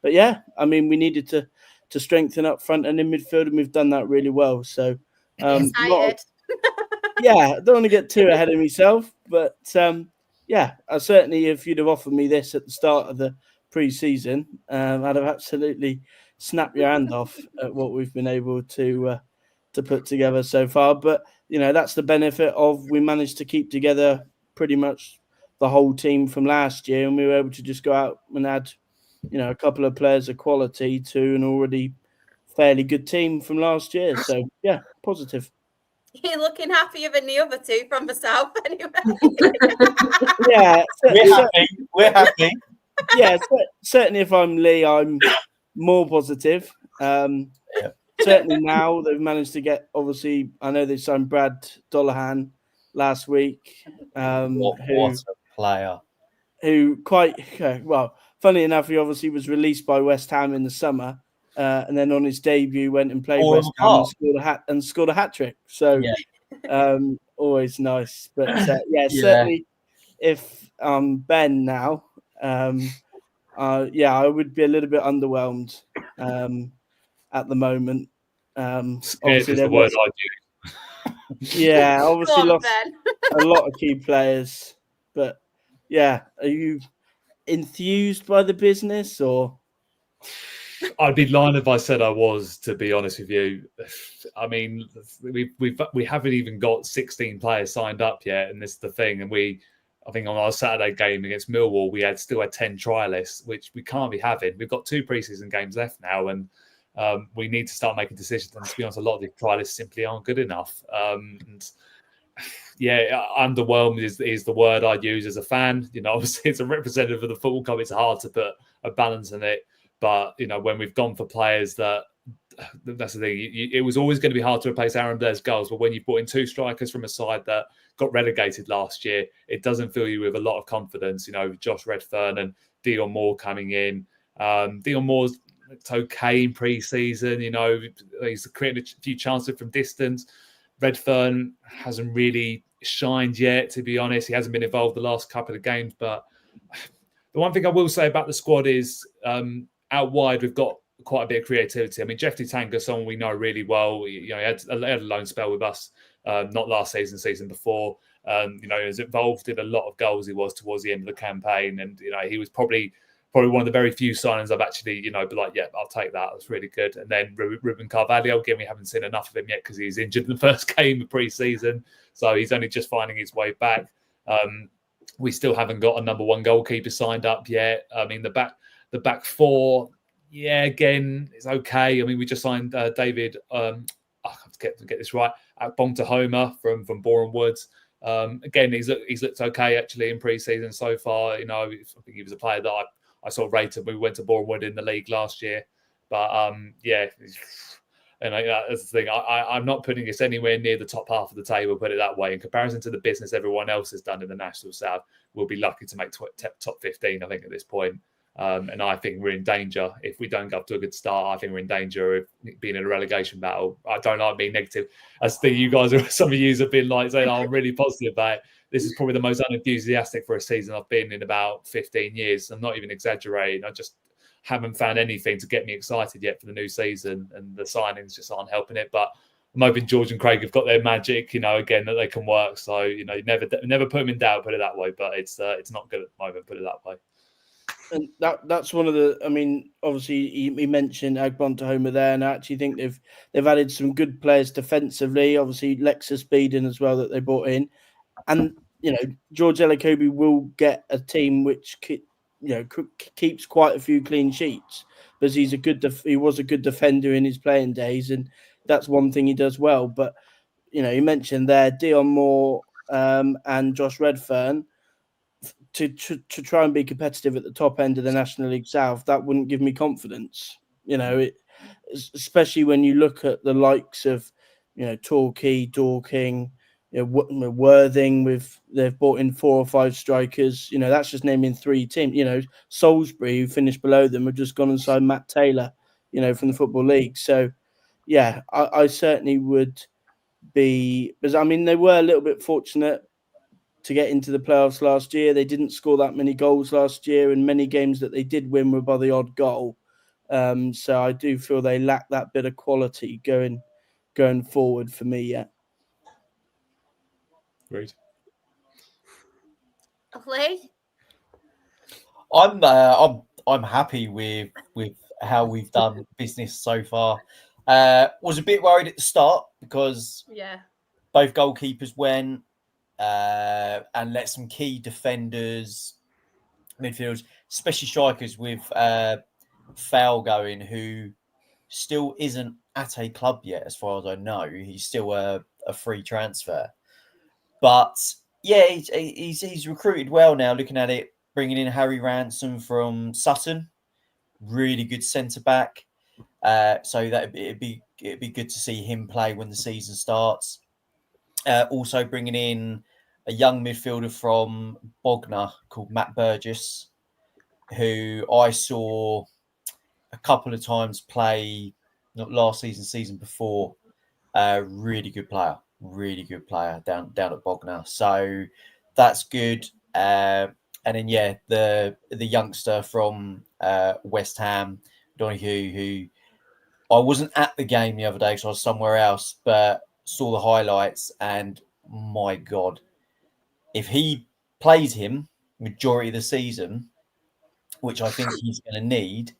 but yeah, I mean, we needed to strengthen up front and in midfield, and we've done that really well. So Excited. yeah, I don't want to get too ahead of myself, but yeah, I certainly, if you'd have offered me this at the start of the pre-season, I'd have absolutely snapped your hand off at what we've been able to put together so far. But that's the benefit of we managed to keep together pretty much the whole team from last year, and we were able to just go out and add a couple of players of quality to an already fairly good team from last year. So yeah, positive. You're looking happier than the other two from the south, anyway. Yeah, we're happy. Yeah, certainly. If I'm Lee, I'm more positive. Certainly now they've managed to get. Obviously, I know they signed Brad Dollahan last week. What a player! Who quite well. Funny enough, he obviously was released by West Ham in the summer. And then on his debut, went and played West Ham and scored a hat trick. So, always nice. But certainly, if Ben now, I would be a little bit underwhelmed at the moment. Obviously, the word I use. Yeah, obviously lost a lot of key players. But yeah, are you enthused by the business or? I'd be lying if I said I was, to be honest with you. I mean, we haven't even got 16 players signed up yet, and this is the thing. And I think on our Saturday game against Millwall, we still had 10 trialists, which we can't be having. We've got 2 pre-season games left now, and we need to start making decisions. And to be honest, a lot of the trialists simply aren't good enough. And yeah, underwhelmed is the word I'd use as a fan. Obviously, it's a representative of the football club. It's hard to put a balance in it. But, when we've gone for players that's the thing. It was always going to be hard to replace Aaron Blair's goals. But when you've brought in 2 strikers from a side that got relegated last year, it doesn't fill you with a lot of confidence. Josh Redfern and Dion Moore coming in. Dion Moore's okay in pre-season. He's created a few chances from distance. Redfern hasn't really shined yet, to be honest. He hasn't been involved the last couple of games. But the one thing I will say about the squad is out wide, we've got quite a bit of creativity. I mean, Jeffrey Tanga, someone we know really well. He had a loan spell with us, not last season before. He was involved in a lot of goals. He was towards the end of the campaign, and he was probably one of the very few signings I've actually be like, yeah, I'll take that. That's really good. And then Ruben Carvalho, again, we haven't seen enough of him yet because he's injured in the first game of pre-season, so he's only just finding his way back. We still haven't got a number 1 goalkeeper signed up yet. I mean, the back 4, yeah, again, it's okay. I mean, we just signed David. I have to get this right. Bontahoma from Boreham Woods. Again, he's looked okay actually in pre-season so far. I think he was a player that I sort of rated when we went to Boreham Wood in the league last year. But yeah, and that's the thing. I'm not putting us anywhere near the top half of the table, put it that way. In comparison to the business everyone else has done in the National South, we'll be lucky to make top 15, I think, at this point. And I think we're in danger. If we don't go up to a good start, I think we're in danger of being in a relegation battle. I don't like being negative. As you guys, some of you have been like saying, I'm really positive about it. This is probably the most unenthusiastic for a season I've been in about 15 years. I'm not even exaggerating. I just haven't found anything to get me excited yet for the new season, and the signings just aren't helping it. But I'm hoping George and Craig have got their magic, again, that they can work. So, you never put them in doubt, put it that way. But it's not good at the moment, put it that way. And that's one of the. I mean, obviously, he mentioned Agbontahoma there, and I actually think they've added some good players defensively. Obviously, Lexus Beeden as well that they brought in, and George Elokobi will get a team which keeps quite a few clean sheets because he was a good defender in his playing days, and that's one thing he does well. But you mentioned there Dion Moore and Josh Redfern. To try and be competitive at the top end of the National League South, that wouldn't give me confidence. Especially when you look at the likes of, Torquay, Dorking, Worthing. They've brought in 4 or 5 strikers. That's just naming 3 teams. Salisbury, who finished below them, have just gone and signed Matt Taylor, from the Football League. So, yeah, I certainly would be, because I mean they were a little bit fortunate to get into the playoffs last year. They didn't score that many goals last year, and many games that they did win were by the odd goal. So I do feel they lack that bit of quality going forward for me yet. Great. Lee? I'm happy with how we've done business so far. Was a bit worried at the start because both goalkeepers went and let some key defenders, midfielders, especially strikers with Fylde going, who still isn't at a club yet, as far as I know. He's still a free transfer, but yeah, he's recruited well now. Looking at it, bringing in Harry Ransom from Sutton, really good centre back. So that it'd be good to see him play when the season starts. Also bringing in a young midfielder from Bognor called Matt Burgess, who I saw a couple of times play, not last season before. Really good player down at Bognor. So that's good. And then the youngster from West Ham, Donahue, who I wasn't at the game the other day because I was somewhere else, but saw the highlights, and my God, if he plays him majority of the season, which I think he's going to need,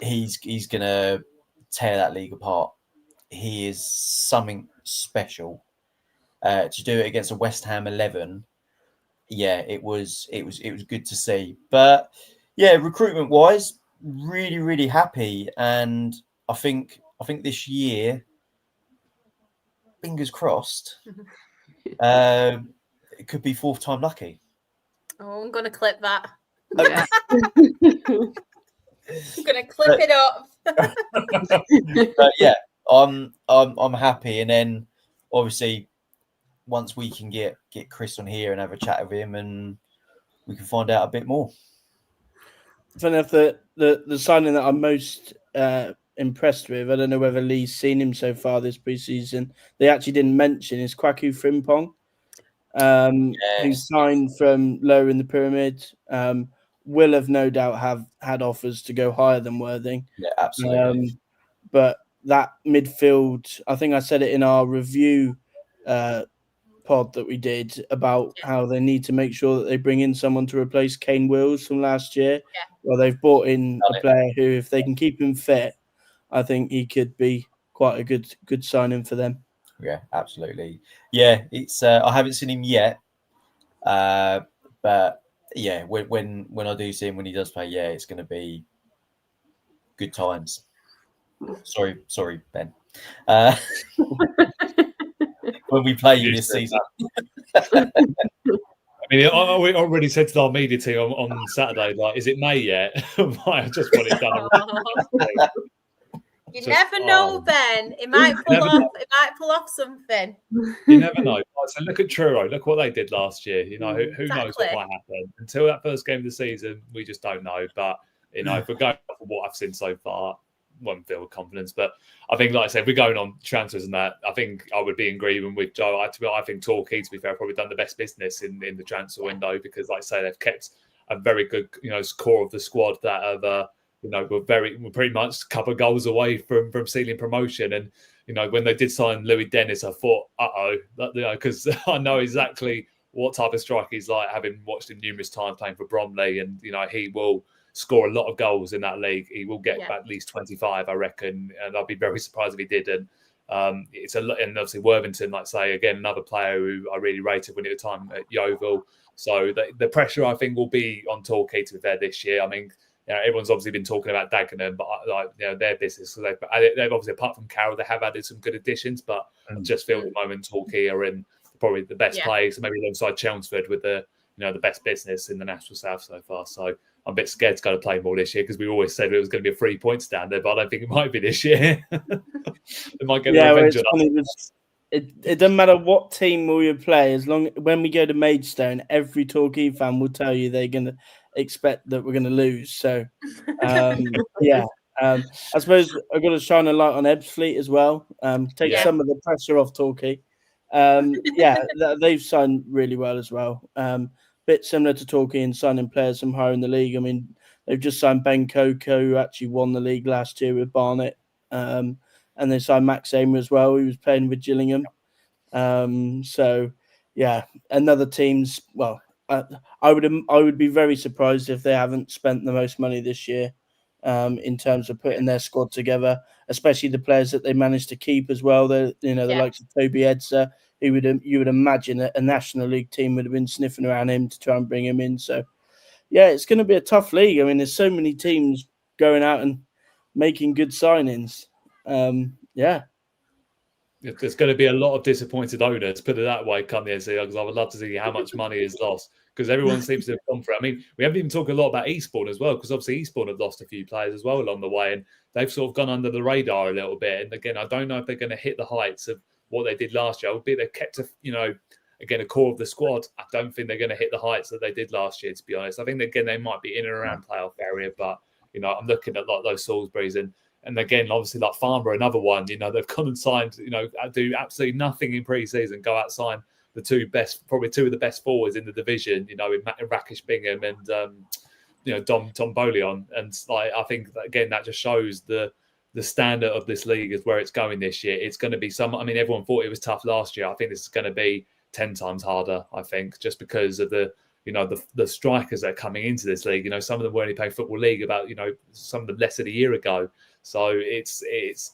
he's going to tear that league apart. He is something special. To do it against a West Ham 11, it was good to see. But yeah, recruitment wise, really, really happy, and I think this year, fingers crossed, it could be fourth time lucky. Oh, I'm gonna clip that. Yeah. I'm gonna clip it up. But yeah, I'm happy, and then obviously once we can get Chris on here and have a chat with him, and we can find out a bit more. Funny enough, the signing that I'm most impressed with, I don't know whether Lee's seen him so far this pre-season, they actually didn't mention, is Kwaku Frimpong, who signed from lower in the pyramid. Will have no doubt have had offers to go higher than Worthing. Yeah, absolutely. But that midfield, I think I said it in our review pod that we did about how they need to make sure that they bring in someone to replace Kane Wills from last year. Yeah. Well, they've brought in a player who, if they can keep him fit, I think he could be quite a good signing for them. Yeah, absolutely. Yeah, it's I haven't seen him yet, but yeah, when I do see him when he does play, yeah, it's going to be good times. Sorry, Ben. When we play you this season. I mean, I already said to our media team on Saturday, like, is it May yet? I just want it done. You never know, Ben. It might pull off something. You never know. So look at Truro. Look what they did last year. You know, who knows what might happen until that first game of the season. We just don't know. But you know, if we're going for what I've seen so far, won't feel with confidence. But I think, like I said, we're going on transfers and that. I think I would be in agreement with Joe. I think Torquay, to be fair, probably done the best business in the transfer window because, like I say, they've kept a very good, core of the squad that have. We're pretty much a couple of goals away from sealing promotion. And, when they did sign Louis Dennis, I thought, because I know exactly what type of striker he's like, having watched him numerous times playing for Bromley. And, he will score a lot of goals in that league. He will get at least 25, I reckon. And I'd be very surprised if he didn't. It's a lot. And obviously Worthington, like say, again, another player who I really rated when at the time at Yeovil. So the pressure, I think, will be on Torquay to be fair this year. I mean, everyone's obviously been talking about Dagenham, but their business. So they've obviously, apart from Carroll, they have added some good additions. But I just feel at the moment Torquay are in probably the best place, maybe alongside Chelmsford with the the best business in the National South so far. So I'm a bit scared to go to play more this year because we always said it was going to be a 3-point standard, but I don't think it might be this year. It might get revenge on us. It doesn't matter what team we play, as long when we go to Maidstone, every Torquay fan will tell you they're going to expect that we're going to lose. So, I suppose I've got to shine a light on Ebbsfleet as well. Take some of the pressure off Torquay. They've signed really well as well. Bit similar to Torquay in signing players from higher in the league. I mean, They've just signed Ben Coco, who actually won the league last year with Barnet. And they signed Max Amer as well, who was playing with Gillingham. So, yeah, another team's, well, I would be very surprised if they haven't spent the most money this year in terms of putting their squad together, especially the players that they managed to keep as well. The likes of Toby Edser, who you would imagine a National League team would have been sniffing around him to try and bring him in. So, yeah, it's going to be a tough league. I mean, there's so many teams going out and making good signings. Yeah. There's going to be a lot of disappointed owners, put it that way, come the NCAA, because I would love to see how much money is lost, because everyone seems to have gone for it. I mean, we haven't even talked a lot about Eastbourne as well, because obviously Eastbourne have lost a few players as well along the way, and they've sort of gone under the radar a little bit. And again, I don't know if they're going to hit the heights of what they did last year. Albeit they've kept a core of the squad. I don't think they're going to hit the heights that they did last year, to be honest. I think, again, they might be in and around playoff area, but, I'm looking at like those Salisburys and again, obviously, like Farnborough, another one, they've gone and signed, do absolutely nothing in pre-season, go out, sign probably two of the best forwards in the division, in Rakesh Bingham and, Tom Bolion. And I think, again, that just shows the standard of this league is where it's going this year. It's going to be everyone thought it was tough last year. I think this is going to be 10 times harder, I think, just because of the strikers that are coming into this league. Some of them were only playing Football League about, some of them less than a year ago. So it's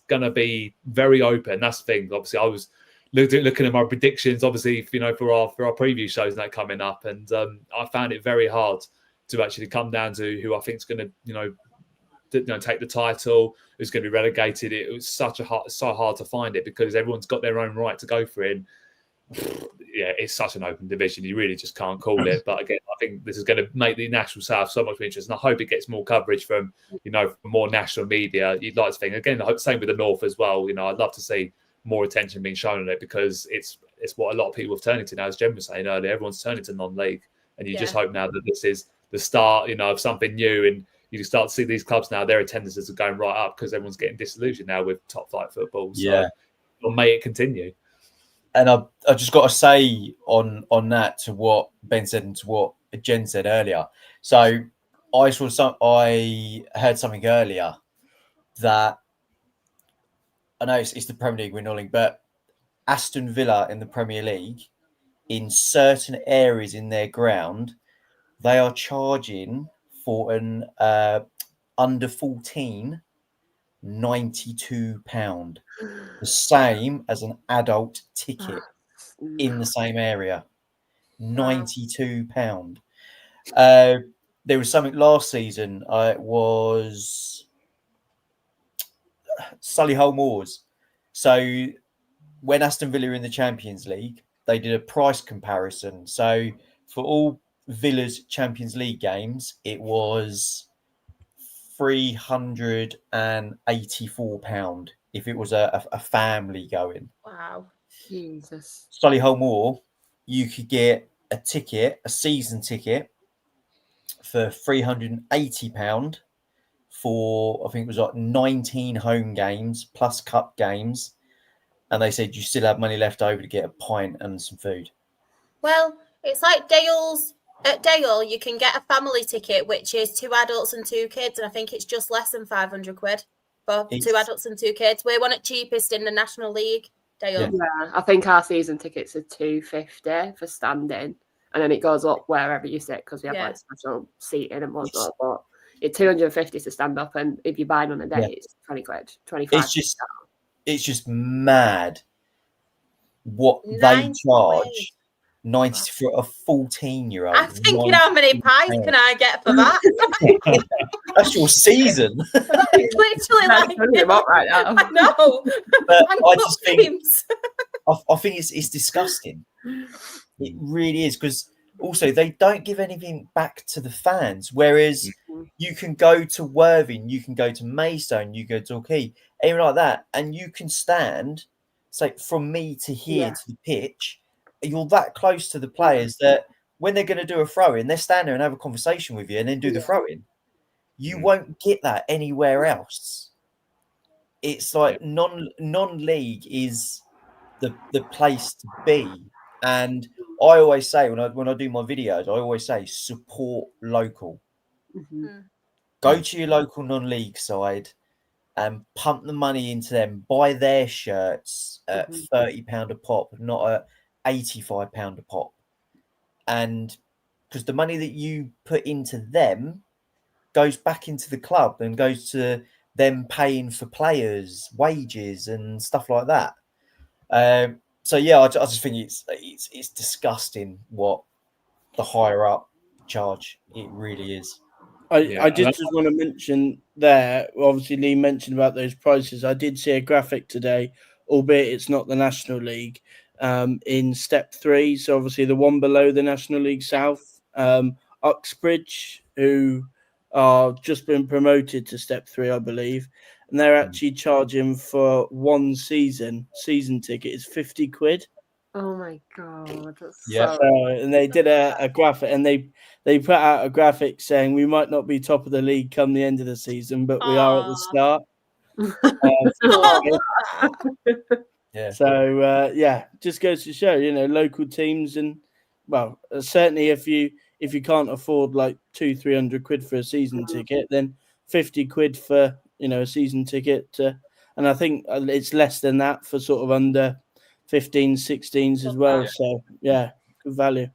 going to be very open. That's the thing. Obviously, I was looking at my predictions, obviously, for our preview shows and that coming up. And I found it very hard to actually come down to who I think is going to, take the title, who's going to be relegated. It was so hard to find it because everyone's got their own right to go for it. Yeah, it's such an open division. You really just can't call it. But again, I think this is going to make the National South so much more interesting. I hope it gets more coverage from more national media. You'd like to think, again, I hope same with the North as well. I'd love to see more attention being shown on it because it's what a lot of people have turned into now. As Jen was saying earlier, everyone's turned into non-league, and you just hope now that this is the start, of something new, and you start to see these clubs now. Their attendances are going right up because everyone's getting disillusioned now with top flight football. So, may it continue. And I just got to say on that to what Ben said and to what Jen said earlier. So I heard something earlier that I know it's the Premier League we're not, but Aston Villa in the Premier League, in certain areas in their ground, they are charging for an under 14 £92, the same as an adult ticket in the same area. £92. There was something last season. It was Solihull Moors. So when Aston Villa were in the Champions League, they did a price comparison. So for all Villa's Champions League games, it was £384 if it was a family going. Wow. Jesus. Solihull Moor, you could get a season ticket for £380 for, I think it was like 19 home games plus cup games. And they said you still have money left over to get a pint and some food. Well, it's like Dale's. At Dale, you can get a family ticket, which is 2 adults and 2 kids, and I think it's just less than £500 for 2 adults and 2 kids. We're one of the cheapest in the National League, Dale. Yeah, I think our season tickets are £250 for standing, and then it goes up wherever you sit because we have like special seating and whatnot. But it's £250 to stand up, and if you buy it on a day, it's £20, 25. It's just mad what they charge. 90 for a 14-year-old. I'm thinking, how many pies can I get for that? That's your season. It's literally like him up right now. I know. But I just think I think it's disgusting. It really is, because also they don't give anything back to the fans. Whereas you can go to Worthing, you can go to Maidstone, you go to Torquay, even like that, and you can stand, say, from me to here to the pitch. You're that close to the players that when they're going to do a throw-in, they're stand there and have a conversation with you and then do the throw-in. You won't get that anywhere else. It's like non-league is the place to be. And I always say when I do my videos, I always say support local. Go to your local non-league side and pump the money into them. Buy their shirts at £30 a pop, not at £85 a pop. And because the money that you put into them goes back into the club and goes to them paying for players' wages and stuff like that. So yeah, I just think it's disgusting what the higher up charge. It really is. I just want to mention there, obviously Lee mentioned about those prices. I did see a graphic today, albeit it's not the National League, in Step 3. So obviously the one below the National League South, Uxbridge, who are just been promoted to Step 3, I believe. And they're actually charging for one season ticket is 50 quid. Oh my God. That's Yeah. so... And they did a graphic, and they put out a graphic saying we might not be top of the league come the end of the season, but we are at the start. Yeah. So just goes to show, local teams, and well, certainly if you can't afford like 200-300 quid for a season ticket, then 50 quid for a season ticket, and I think it's less than that for sort of under 15s, 16s as well. So yeah, good value.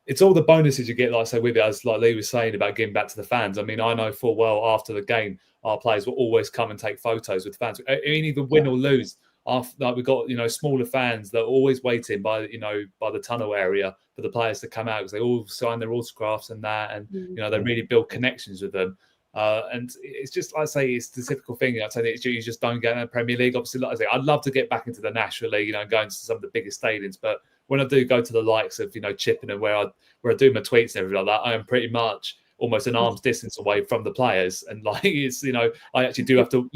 It's all the bonuses you get, like I say, with it, as like Lee was saying about giving back to the fans. I mean, I know full well after the game, our players will always come and take photos with fans. I mean, either win or lose. Like we've got smaller fans that are always waiting by the tunnel area for the players to come out, because they all sign their autographs and that, and they really build connections with them. And it's just, I say, it's the typical thing. I'd say that you just don't get in the Premier League. Obviously, like I say, I'd love to get back into the National League, going to some of the biggest stadiums. But when I do go to the likes of Chipping and where I do my tweets and everything like that, I am pretty much almost an arm's distance away from the players. And like it's I actually do have to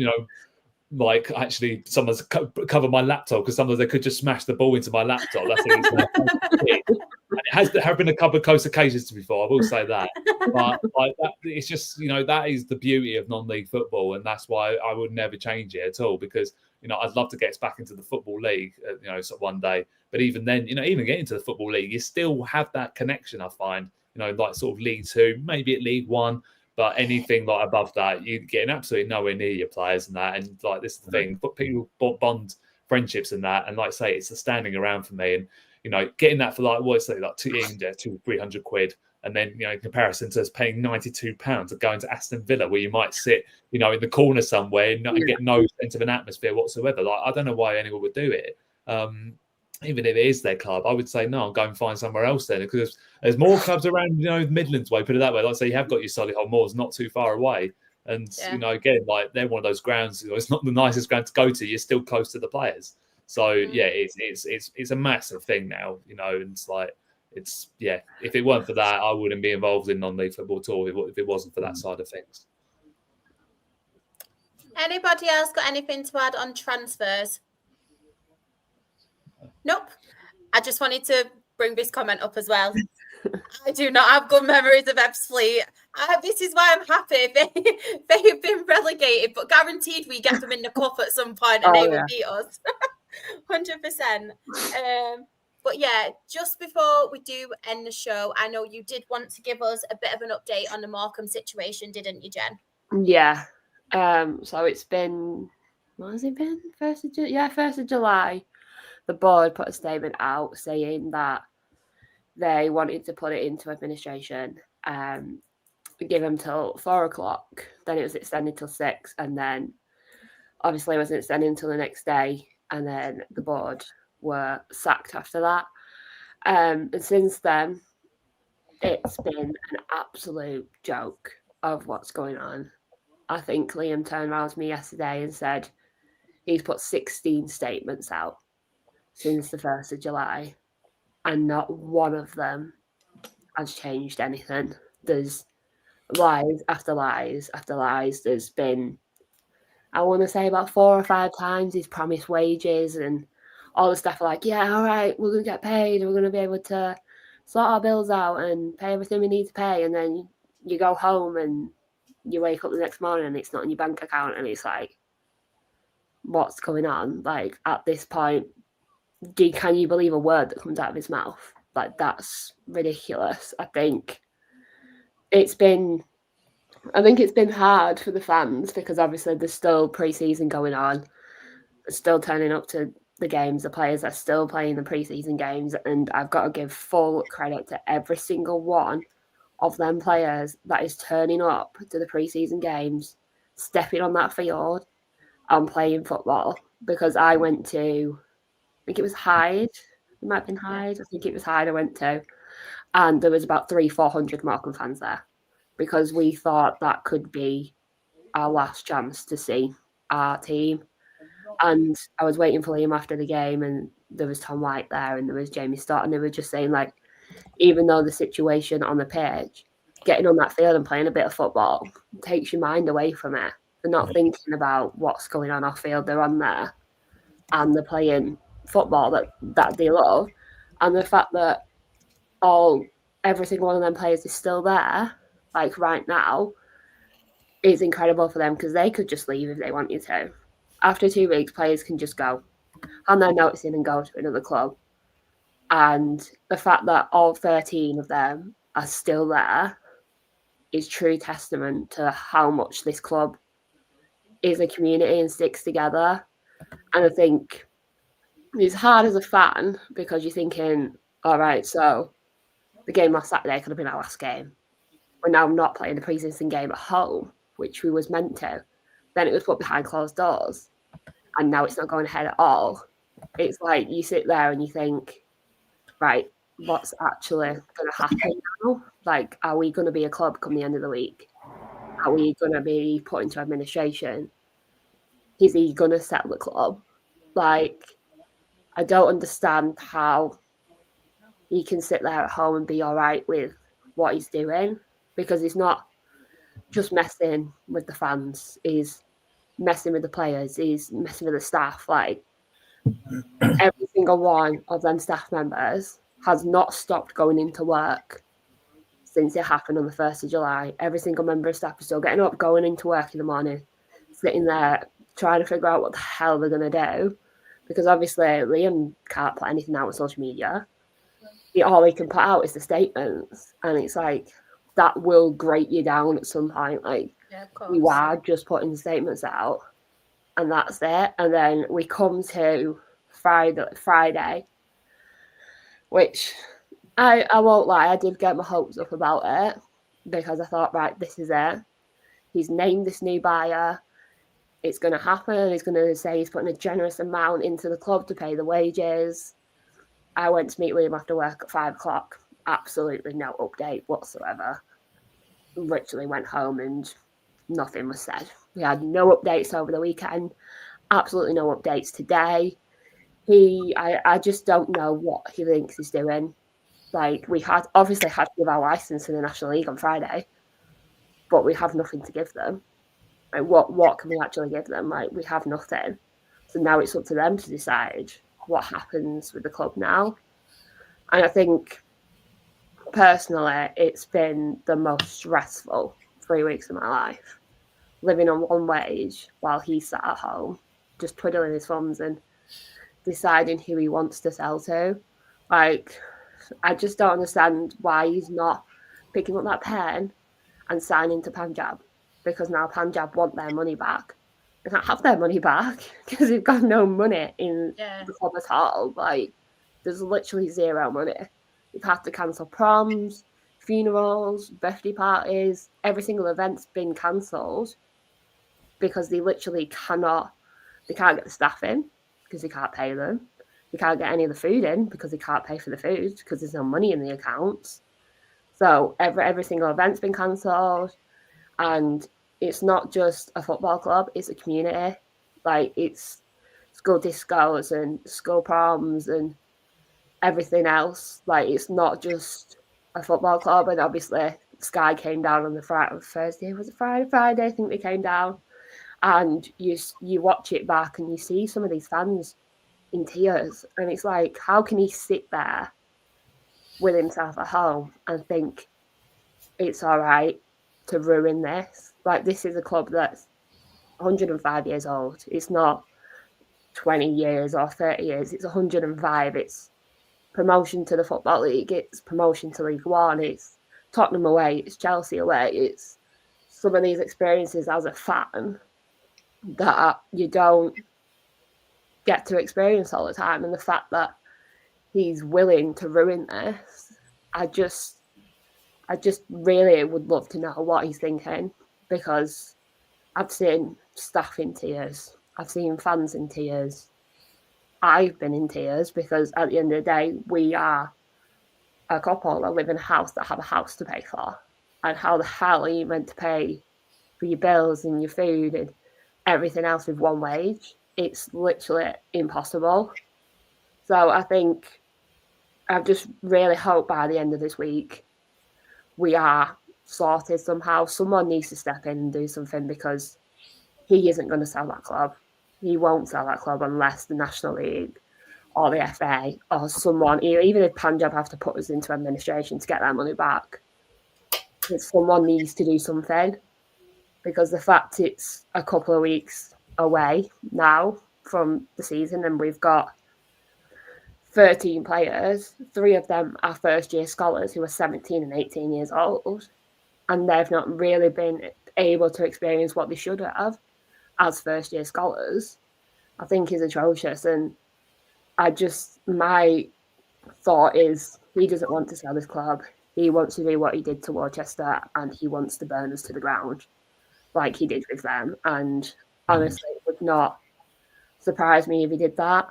like actually someone's cover my laptop, because sometimes they could just smash the ball into my laptop. That's it. There have been a couple of close occasions to before, I will say that. But like that, it's just that is the beauty of non-league football, and that's why I would never change it at all, because I'd love to get us back into the football league, one day. But even then, even getting to the football league, you still have that connection. I find, like sort of League 2, maybe at League 1. But anything like above that, you're getting absolutely nowhere near your players and that. And like this is the thing, but people bond friendships and that. And like I say, it's the standing around for me. And getting that for like what's it like 200-300 quid, and then in comparison to us paying £92 of going to Aston Villa, where you might sit in the corner somewhere and get no sense of an atmosphere whatsoever. Like I don't know why anyone would do it. Even if it is their club, I would say no. I'll go and find somewhere else then, because there's more clubs around, the Midlands way. Put it that way. Like I say, you have got your Solihull Moors not too far away, and again, like they're one of those grounds. It's not the nicest ground to go to. You're still close to the players, so yeah, it's a massive thing now. And it's like if it weren't for that, I wouldn't be involved in non-league football at all. If it wasn't for that side of things. Anybody else got anything to add on transfers? Nope. I just wanted to bring this comment up as well. I do not have good memories of Ebbsfleet. This is why I'm happy. They've been relegated, but guaranteed we get them in the cup at some point and they will beat us. 100%. But yeah, just before we do end the show, I know you did want to give us a bit of an update on the Morecambe situation, didn't you, Jen? Yeah. So it's been, what has it been? 1st of July. The board put a statement out saying that they wanted to put it into administration, give them till 4 o'clock. Then it was extended till 6, and then obviously it wasn't extended until the next day. And then the board were sacked after that. And since then, it's been an absolute joke of what's going on. I think Liam turned around to me yesterday and said he's put 16 statements out since the 1st of July, and not one of them has changed anything. There's lies after lies after lies. There's been, I want to say, about 4 or 5 times he's promised wages, and all the staff are like, yeah, all right, we're going to get paid, we're going to be able to sort our bills out and pay everything we need to pay. And then you go home and you wake up the next morning and it's not in your bank account, and it's like, what's going on? Like, at this point, can you believe a word that comes out of his mouth? Like, that's ridiculous. I think it's been I think it's been hard for the fans because obviously there's still pre-season going on, still turning up to the games. The players are still playing the pre-season games, and I've got to give full credit to every single one of them players that is turning up to the pre-season games, stepping on that field and playing football. Because I went to, I think it was Hyde, it might have been Hyde, I think it was Hyde I went to, and there was about 300-400 Morecambe fans there because we thought that could be our last chance to see our team. And I was waiting for Liam after the game, and there was Tom White there and there was Jamie Stott, and they were just saying, like, even though the situation on the pitch, getting on that field and playing a bit of football takes your mind away from it. They're not thinking about what's going on off field. They're on there and they're playing football that they love. And the fact that every single one of them players is still there, like right now, is incredible for them because they could just leave if they wanted to. After 2 weeks, players can just go, hand their notice in and go to another club. And the fact that all 13 of them are still there is true testament to how much this club is a community and sticks together. And I think it's hard as a fan because you're thinking, all right, so the game last Saturday could have been our last game. We're now not playing the pre-season game at home, which we was meant to. Then it was put behind closed doors, and now it's not going ahead at all. It's like you sit there and you think, right, what's actually going to happen now? Like, are we going to be a club come the end of the week? Are we going to be put into administration? Is he going to sell the club? Like, I don't understand how he can sit there at home and be all right with what he's doing, because he's not just messing with the fans. He's messing with the players. He's messing with the staff. Like, every single one of them staff members has not stopped going into work since it happened on the 1st of July. Every single member of staff is still getting up, going into work in the morning, sitting there trying to figure out what the hell they're going to do. Because obviously Liam can't put anything out on social media. All he can put out is the statements. And it's like, that will grate you down at some point. Like, you are just putting statements out and that's it. And then we come to Friday, which I won't lie, I did get my hopes up about it because I thought, right, this is it. He's named this new buyer. It's going to happen. He's going to say he's putting a generous amount into the club to pay the wages. I went to meet Liam after work at 5 o'clock. Absolutely no update whatsoever. Literally went home and nothing was said. We had no updates over the weekend. Absolutely no updates today. I just don't know what he thinks he's doing. Like, we had obviously had to give our license to the National League on Friday, but we have nothing to give them. Like, what can we actually give them? Like, we have nothing. So now it's up to them to decide what happens with the club now. And I think, personally, it's been the most stressful 3 weeks of my life. Living on one wage while he sat at home, just twiddling his thumbs and deciding who he wants to sell to. Like, I just don't understand why he's not picking up that pen and signing to Punjab, because now Punjab want their money back. They can't have their money back because they've got no money in the club at all. Like, there's literally zero money. They've had to cancel proms, funerals, birthday parties. Every single event's been cancelled because they literally can't get the staff in because they can't pay them. They can't get any of the food in because they can't pay for the food because there's no money in the accounts. So every single event's been cancelled. And it's not just a football club, it's a community. Like, it's school discos and school proms and everything else. Like, it's not just a football club. And obviously Sky came down on the Thursday, was it Friday? I think they came down. And you watch it back and you see some of these fans in tears. And it's like, how can he sit there with himself at home and think it's all right to ruin this? Like, this is a club that's 105 years old. It's not 20 years or 30 years. It's 105. It's promotion to the Football League. It's promotion to League One. It's Tottenham away. It's Chelsea away. It's some of these experiences as a fan that you don't get to experience all the time. And the fact that he's willing to ruin this, I just really would love to know what he's thinking, because I've seen staff in tears. I've seen fans in tears. I've been in tears because at the end of the day, we are a couple that live in a house that have a house to pay for. And how the hell are you meant to pay for your bills and your food and everything else with one wage? It's literally impossible. So I think I just really hope by the end of this week we are sorted somehow. Someone needs to step in and do something, because he isn't going to sell that club. He won't sell that club unless the National League or the FA or someone, even if Punjab have to put us into administration to get that money back, someone needs to do something, because the fact it's a couple of weeks away now from the season and we've got 13 players, 3 of them are first-year scholars who are 17 and 18 years old, and they've not really been able to experience what they should have as first-year scholars, I think is atrocious. And my thought is he doesn't want to sell this club. He wants to do what he did to Worcester, and he wants to burn us to the ground like he did with them. And honestly, it would not surprise me if he did that.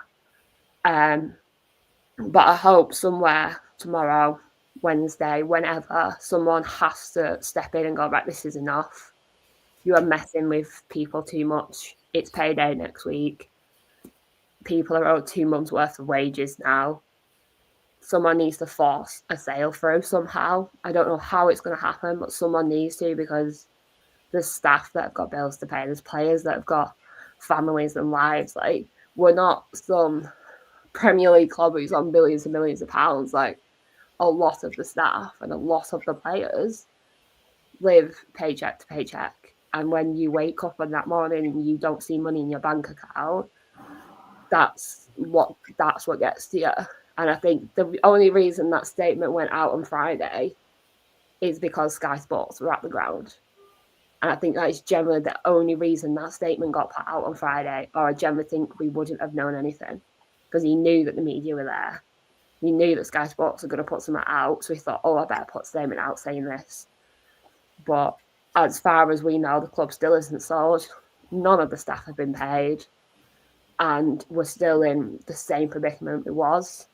But I hope somewhere tomorrow, Wednesday, whenever, someone has to step in and go, right, this is enough. You are messing with people too much. It's payday next week. People are owed 2 months' worth of wages now. Someone needs to force a sale through somehow. I don't know how it's going to happen, but someone needs to, because there's staff that have got bills to pay. There's players that have got families and lives. Like, we're not some Premier League club who's on billions and millions of pounds. Like, a lot of the staff and a lot of the players live paycheck to paycheck. And when you wake up on that morning and you don't see money in your bank account, that's what gets to you. And I think the only reason that statement went out on Friday is because Sky Sports were at the ground. And I think that is generally the only reason that statement got put out on Friday, or I generally think we wouldn't have known anything, because he knew that the media were there. He knew that Sky Sports were going to put something out, so he thought, I better put a statement out saying this. But as far as we know, the club still isn't sold. None of the staff have been paid. And we're still in the same predicament we was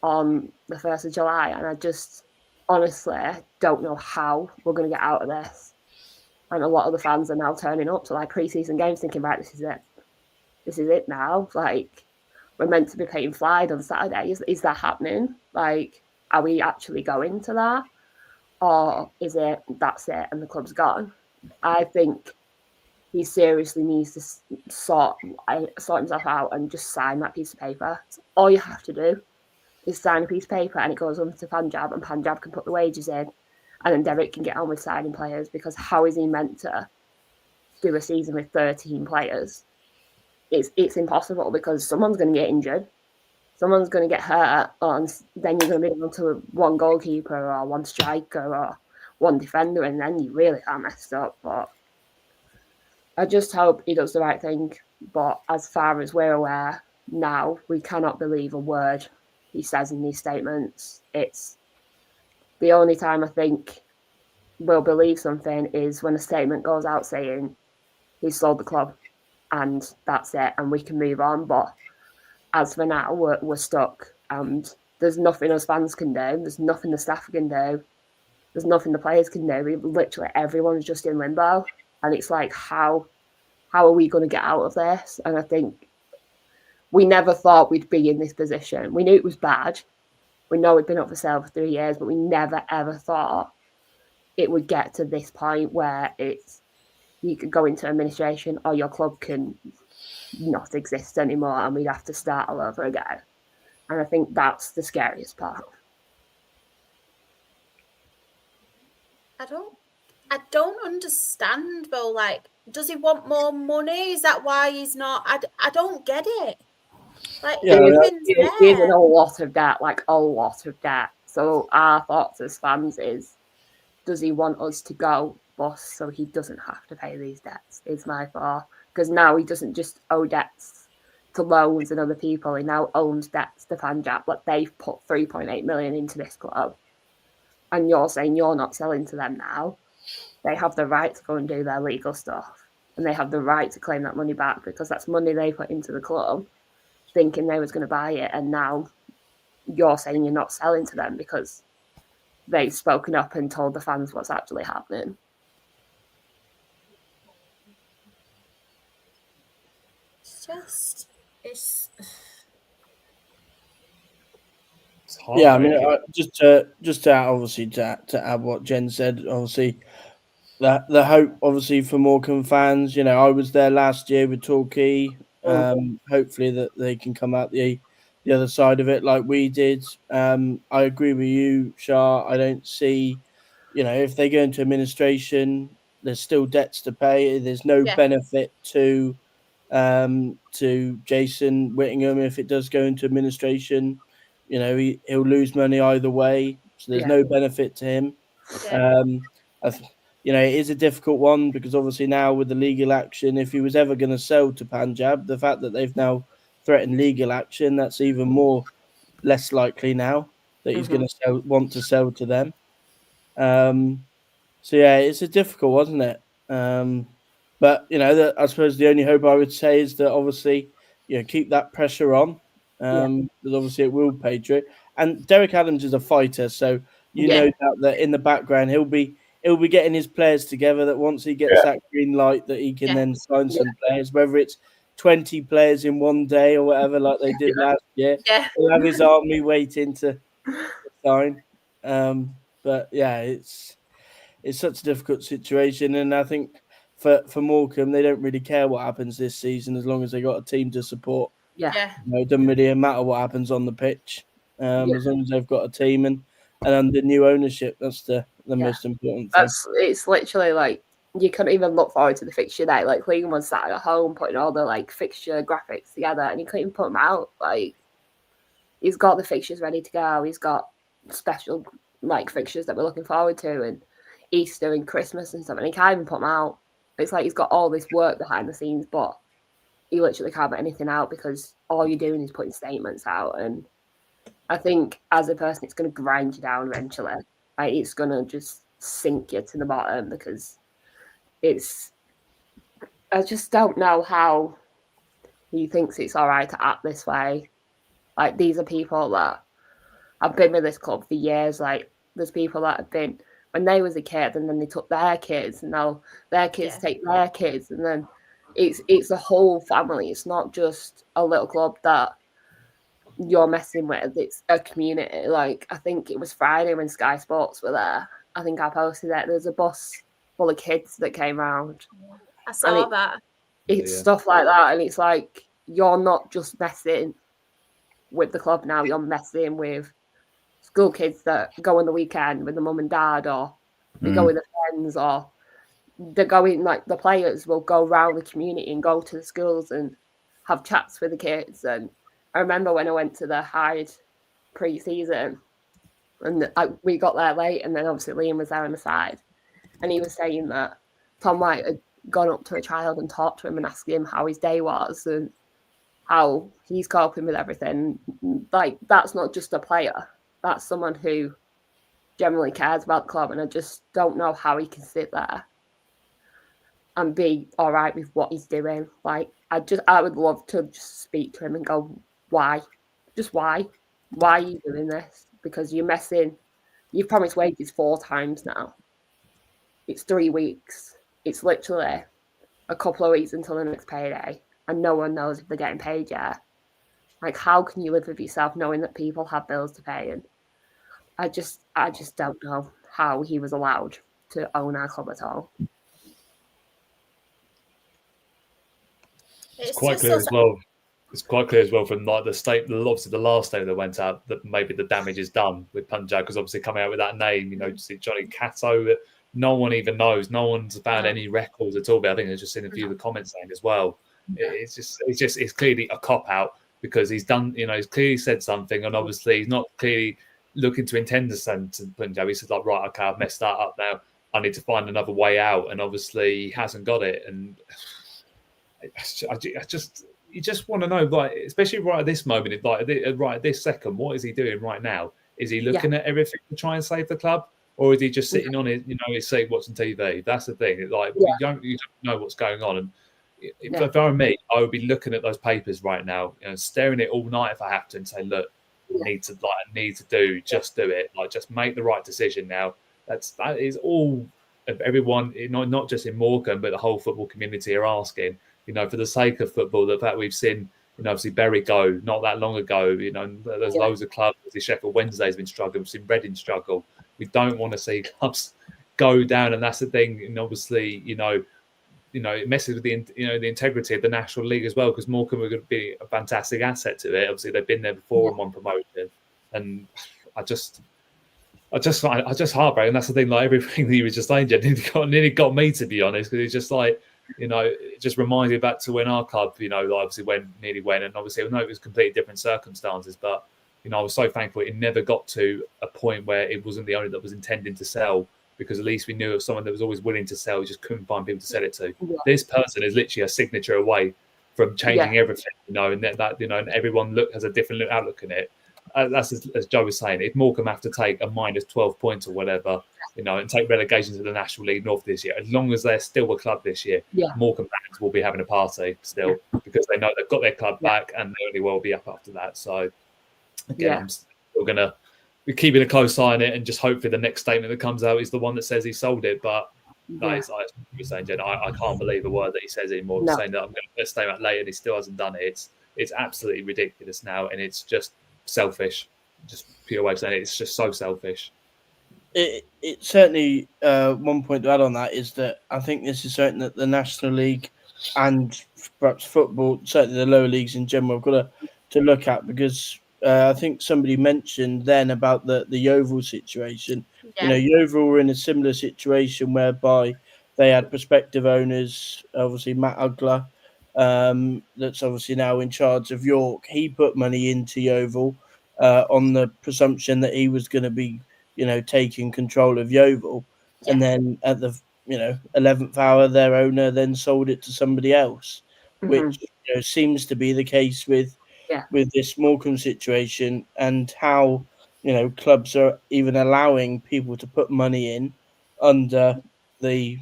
on the 1st of July. And I just honestly don't know how we're going to get out of this. And a lot of the fans are now turning up to like pre-season games thinking, right, this is it. This is it now. Like, we're meant to be playing Fylde on Saturday. Is that happening? Like, are we actually going to that? Or is it, that's it, and the club's gone? I think he seriously needs to sort himself out and just sign that piece of paper. All you have to do is sign a piece of paper, and it goes on to Punjab, and Punjab can put the wages in, and then Derek can get on with signing players, because how is he meant to do a season with 13 players? It's impossible, because someone's going to get injured, someone's going to get hurt, and then you're going to be down to one goalkeeper or one striker or one defender, and then you really are messed up. But I just hope he does the right thing. But as far as we're aware now, we cannot believe a word he says in these statements. It's the only time I think we'll believe something is when a statement goes out saying he's sold the club and that's it, and we can move on. But as for now, we're stuck, and there's nothing us fans can do. There's nothing the staff can do. There's nothing the players can do. Literally everyone's just in limbo, and it's like, how are we going to get out of this? And I think we never thought we'd be in this position. We knew it was bad. We know we'd been up for sale for 3 years, but we never ever thought it would get to this point where you could go into administration or your club can not exist anymore, and we'd have to start all over again. And I think that's the scariest part. I don't understand though. Like, does he want more money? Is that why he's not? I don't get it. Like, he's in a lot of debt, like a lot of debt. So our thoughts as fans is, does he want us to go boss so he doesn't have to pay these debts, is my thought. Because now he doesn't just owe debts to loans and other people, he now owns debts to Punjab. Like, they've put 3.8 million into this club. And you're saying you're not selling to them now. They have the right to go and do their legal stuff. And they have the right to claim that money back because that's money they put into the club thinking they was going to buy it. And now you're saying you're not selling to them because they've spoken up and told the fans what's actually happening. It's hard, Yeah, I mean, really. just to obviously to add what Jen said, obviously the hope obviously for Morecambe fans. You know, I was there last year with Torquay. Hopefully that they can come out the other side of it like we did. I agree with you, Shah. I don't see, you know, if they go into administration, there's still debts to pay. There's no benefit to Jason Whittingham if it does go into administration. You know, he'll lose money either way, so there's no benefit to him. You know, it is a difficult one because obviously now with the legal action, if he was ever going to sell to Punjab, the fact that they've now threatened legal action, that's even more less likely now that he's going to want to sell to them. So yeah, it's a difficult, wasn't it? But you know, I suppose the only hope I would say is that obviously, you know, keep that pressure on. Because obviously it will pay true. And Derek Adams is a fighter, so no doubt that in the background he'll be getting his players together. That once he gets that green light, that he can then sign some players, whether it's 20 players in one day or whatever, like they did last year. He'll have his army waiting to sign. But yeah, it's such a difficult situation, and I think for Morecambe, they don't really care what happens this season as long as they got a team to support. You know, it doesn't really matter what happens on the pitch, as long as they've got a team and under new ownership. That's the most important thing. It's literally like you couldn't even look forward to the fixture day. Like Clean was sat at home putting all the like fixture graphics together, and he couldn't even put them out. Like he's got the fixtures ready to go. He's got special like fixtures that we're looking forward to, and Easter and Christmas and stuff, and he can't even put them out. It's like he's got all this work behind the scenes, but you literally can't put anything out because all you're doing is putting statements out. And I think as a person, it's going to grind you down eventually. Like it's going to just sink you to the bottom because I just don't know how he thinks it's all right to act this way. Like these are people that have been with this club for years. Like there's people that have been when they was a kid and then they took their kids and now their kids take their kids and then it's a whole family. It's not just a little club that you're messing with. It's a community. Like I think it was Friday when Sky Sports were there. I think I posted that there's a bus full of kids that came round. I saw that. It's stuff like that, and it's like you're not just messing with the club now. You're messing with school kids that go on the weekend with the mum and dad, or they go with their friends, or they're going like the players will go around the community and go to the schools and have chats with the kids. And I remember when I went to the Hyde pre-season and we got there late, and then obviously Liam was there on the side, and he was saying that Tom White had gone up to a child and talked to him and asked him how his day was and how he's coping with everything. Like that's not just a player, that's someone who generally cares about the club, and I just don't know how he can sit there and be all right with what he's doing. Like I would love to just speak to him and go, why are you doing this? Because you've promised wages 4 times now. It's 3 weeks. It's literally a couple of weeks until the next payday, and no one knows if they're getting paid yet. Like, how can you live with yourself knowing that people have bills to pay? And I just don't know how he was allowed to own our club at all. It's quite clear as well. It's quite clear as well from like the obviously the last statement that went out that maybe the damage is done with Punjab, because obviously coming out with that name, you know, Johnny Cato, no one even knows. No one's found any records at all. But I think there's just seen a few of the comments saying as well. It's clearly a cop out because he's done. You know, he's clearly said something, and obviously he's not clearly looking to intend to send to Punjab. He said like, right, okay, I've messed that up now. I need to find another way out, and obviously he hasn't got it. And you just want to know, like, especially right at this moment, like right at this second, what is he doing right now? Is he looking at everything to try and save the club, or is he just sitting on his, his seat watching TV? That's the thing. Like you don't know what's going on. And if I were me, I would be looking at those papers right now, staring at it all night if I have to, and say, look, I need to do, just do it. Like, just make the right decision now. That is all of everyone, not just in Morecambe, but the whole football community are asking. For the sake of football, the fact we've seen, obviously Bury go not that long ago. There's loads of clubs. The Sheffield Wednesday's been struggling. We've seen Reading struggle. We don't want to see clubs go down, and that's the thing. And obviously, it messes with the integrity of the National League as well, because Morecambe are going to be a fantastic asset to it. Obviously, they've been there before and won promotion, and I just heartbreaking. That's the thing. Like everything that you were just saying, Jen, nearly got me, to be honest, because it's just like, it just reminds me back to when our club, obviously nearly went, and obviously I know it was completely different circumstances, but I was so thankful it never got to a point where it wasn't the owner that was intending to sell, because at least we knew of someone that was always willing to sell. We just couldn't find people to sell it to. Yeah. This person is literally a signature away from changing everything, and that and everyone has a different outlook in it. That's as Joe was saying. If Morecambe have to take a minus 12 points or whatever, and take relegation to the National League North this year, as long as they're still a club this year, Morecambe fans will be having a party still, because they know they've got their club back, and they only will be up after that. So again, I'm still gonna be keeping a close eye on it, and just hopefully the next statement that comes out is the one that says he sold it. But like you were saying, Jen, I can't believe a word that he says anymore. No. Saying that I'm going to stay out late and he still hasn't done it. It's absolutely ridiculous now, and it's just selfish. Just pure way of saying it. It's just so selfish. It certainly, one point to add on that is that I think this is something that the National League and perhaps football, certainly the lower leagues in general, have got to look at, because I think somebody mentioned then about the Yeovil situation. Yeovil were in a similar situation whereby they had prospective owners, obviously Matt Ugler, that's obviously now in charge of York. He put money into Yeovil on the presumption that he was going to be, taking control of Yeovil. Yeah. And then at the 11th hour, their owner then sold it to somebody else, which seems to be the case with this Morecambe situation, and how clubs are even allowing people to put money in under the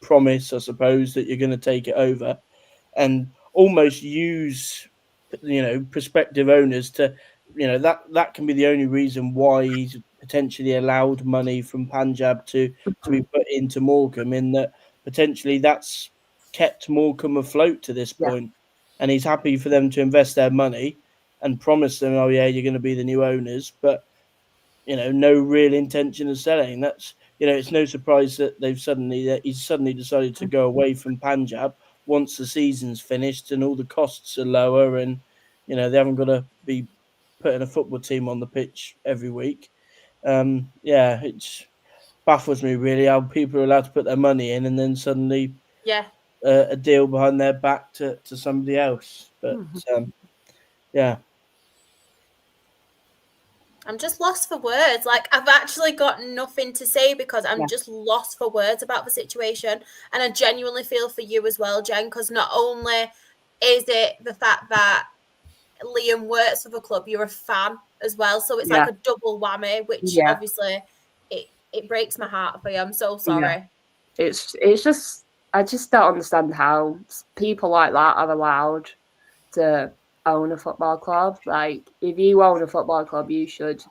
promise, I suppose, that you're going to take it over, and almost use prospective owners to that can be the only reason why he's potentially allowed money from Punjab to be put into Morecambe, in that potentially that's kept Morecambe afloat to this point. And he's happy for them to invest their money and promise them, oh yeah, you're going to be the new owners, but no real intention of selling. That's it's no surprise that he's suddenly decided to go away from Punjab once the season's finished and all the costs are lower, and they haven't got to be putting a football team on the pitch every week. It baffles me really how people are allowed to put their money in and then suddenly a deal behind their back to somebody else. But I'm just lost for words. Like, I've actually got nothing to say, because I'm just lost for words about the situation. And I genuinely feel for you as well, Jen, because not only is it the fact that Liam works for the club, you're a fan as well. So it's like a double whammy, which obviously it breaks my heart for you. I'm so sorry. It's just, I just don't understand how people like that are allowed to own a football club. Like, if you own a football club, you should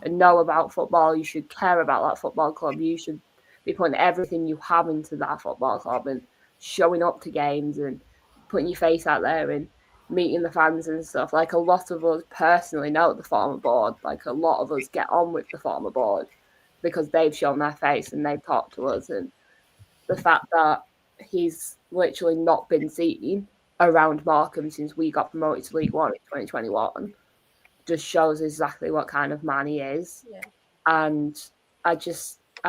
know about football, you should care about that football club, you should be putting everything you have into that football club and showing up to games and putting your face out there and meeting the fans and stuff. Like, a lot of us personally know the former board. Like, a lot of us get on with the former board because they've shown their face and they've talked to us. And the fact that he's literally not been seen around Morecambe since we got promoted to League One in 2021 just shows exactly what kind of man he is. Yeah. And I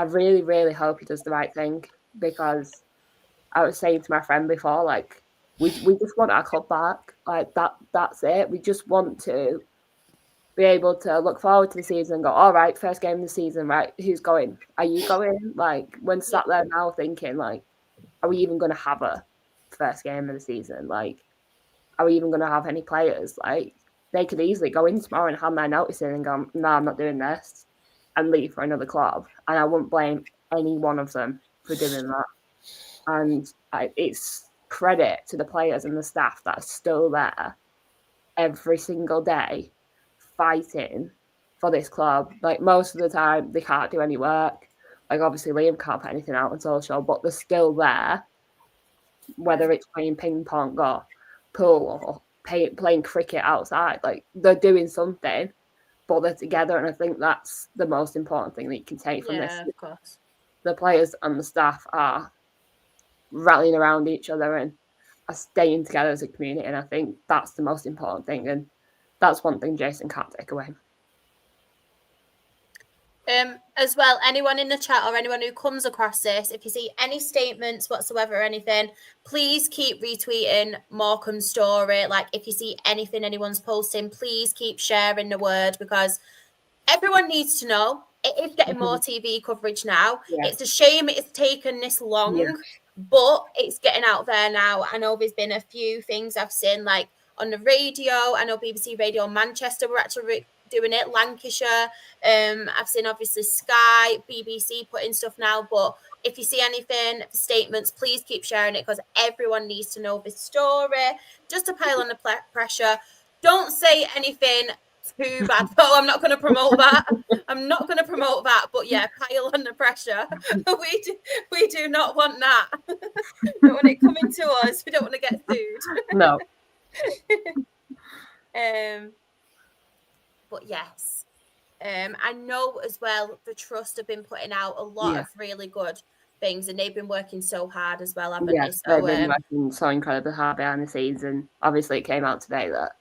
really, really hope he does the right thing, because I was saying to my friend before, like, we just want our club back. Like, that's it. We just want to be able to look forward to the season and go, all right, first game of the season, right? Who's going? Are you going? Like, when sat there now thinking, like, are we even going to have a first game of the season? Like, are we even going to have any players? Like, they could easily go in tomorrow and hand their notice in and go, no, I'm not doing this, and leave for another club. And I wouldn't blame any one of them for doing that. And it's credit to the players and the staff that are still there every single day fighting for this club. Like, most of the time, they can't do any work. Like, obviously, Liam can't put anything out on social, but they're still there, whether it's playing ping pong or pool or playing cricket outside. Like, they're doing something, but they're together, and I think that's the most important thing that you can take from this. Yeah, of course. The players and the staff are rallying around each other and are staying together as a community, and I think that's the most important thing, and that's one thing Jason can't take away. As well, anyone in the chat or anyone who comes across this, if you see any statements whatsoever or anything, please keep retweeting Morecambe's story. Like, if you see anything anyone's posting, please keep sharing the word, because everyone needs to know. It is getting more TV coverage now. Yeah. It's a shame it's taken this long, but it's getting out there now. I know there's been a few things I've seen, like on the radio. I know BBC Radio Manchester were actually doing it, Lancashire. I've seen obviously Sky, BBC putting stuff now. But if you see anything, statements, please keep sharing it, because everyone needs to know this story. Just to pile on the pressure. Don't say anything too bad. Oh, I'm not going to promote that. I'm not going to promote that. But yeah, pile on the pressure. We do not want that. We don't want it coming to us. We don't want to get sued. No. But yes, I know as well the Trust have been putting out a lot of really good things, and they've been working so hard as well, haven't they? So, they've been working so incredibly hard behind the scenes, and obviously it came out today that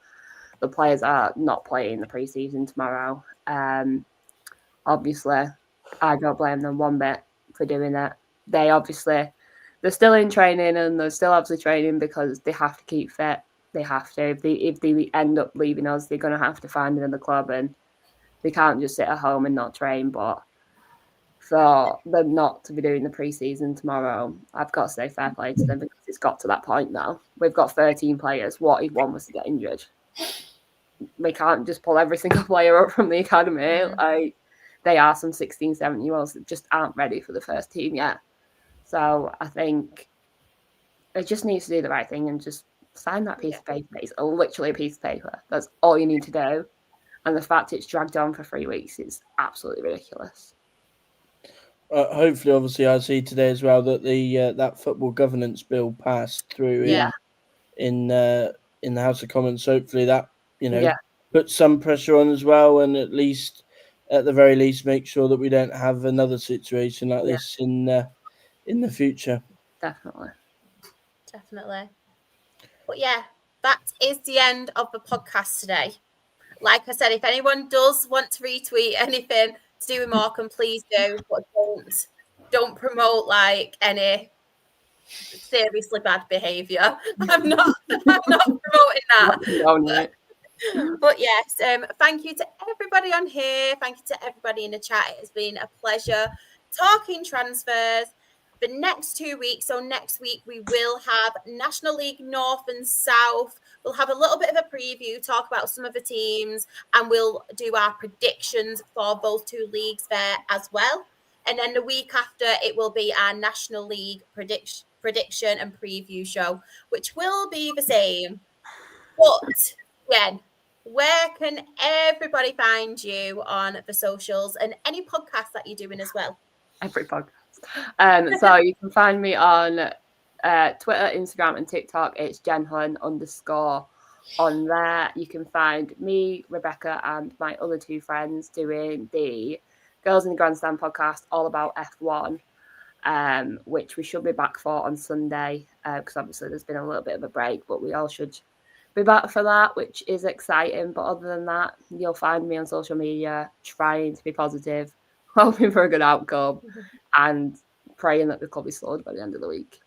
the players are not playing the pre-season tomorrow. Obviously, I don't blame them one bit for doing it. They're still in training, and they're still obviously training because they have to keep fit. They have to. If they end up leaving us, they're going to have to find another club, and they can't just sit at home and not train. But for them not to be doing the pre-season tomorrow, I've got to say fair play to them, because it's got to that point now. We've got 13 players. What if one was to get injured? We can't just pull every single player up from the academy. Like, they are some 16, 17-year-olds that just aren't ready for the first team yet. So I think it just needs to do the right thing and just sign that piece of paper. It's literally a piece of paper. That's all you need to do. And the fact it's dragged on for 3 weeks is absolutely ridiculous. Hopefully, obviously, I see today as well that the that football governance bill passed through in the House of Commons. Hopefully, that puts some pressure on as well, and at the very least, make sure that we don't have another situation like this in the future. Definitely. But yeah, that is the end of the podcast today. Like I said, if anyone does want to retweet anything to do with Morecambe, please do, but don't promote like any seriously bad behaviour. I'm not promoting that. But yes, thank you to everybody on here. Thank you to everybody in the chat. It has been a pleasure talking transfers. The next 2 weeks, so next week we will have National League North and South. We'll have a little bit of a preview, talk about some of the teams, and we'll do our predictions for both two leagues there as well. And then the week after, it will be our National League prediction and preview show, which will be the same. But again, where can everybody find you on the socials and any podcasts that you're doing as well? Every podcast. So you can find me on Twitter, Instagram, and TikTok. It's JenHun_ on there. You can find me, Rebecca, and my other two friends doing the Girls in the Grandstand podcast, all about F1, which we should be back for on Sunday, because obviously there's been a little bit of a break, but we all should be back for that, which is exciting. But other than that, you'll find me on social media trying to be positive, hoping for a good outcome, and praying that the club is sold by the end of the week.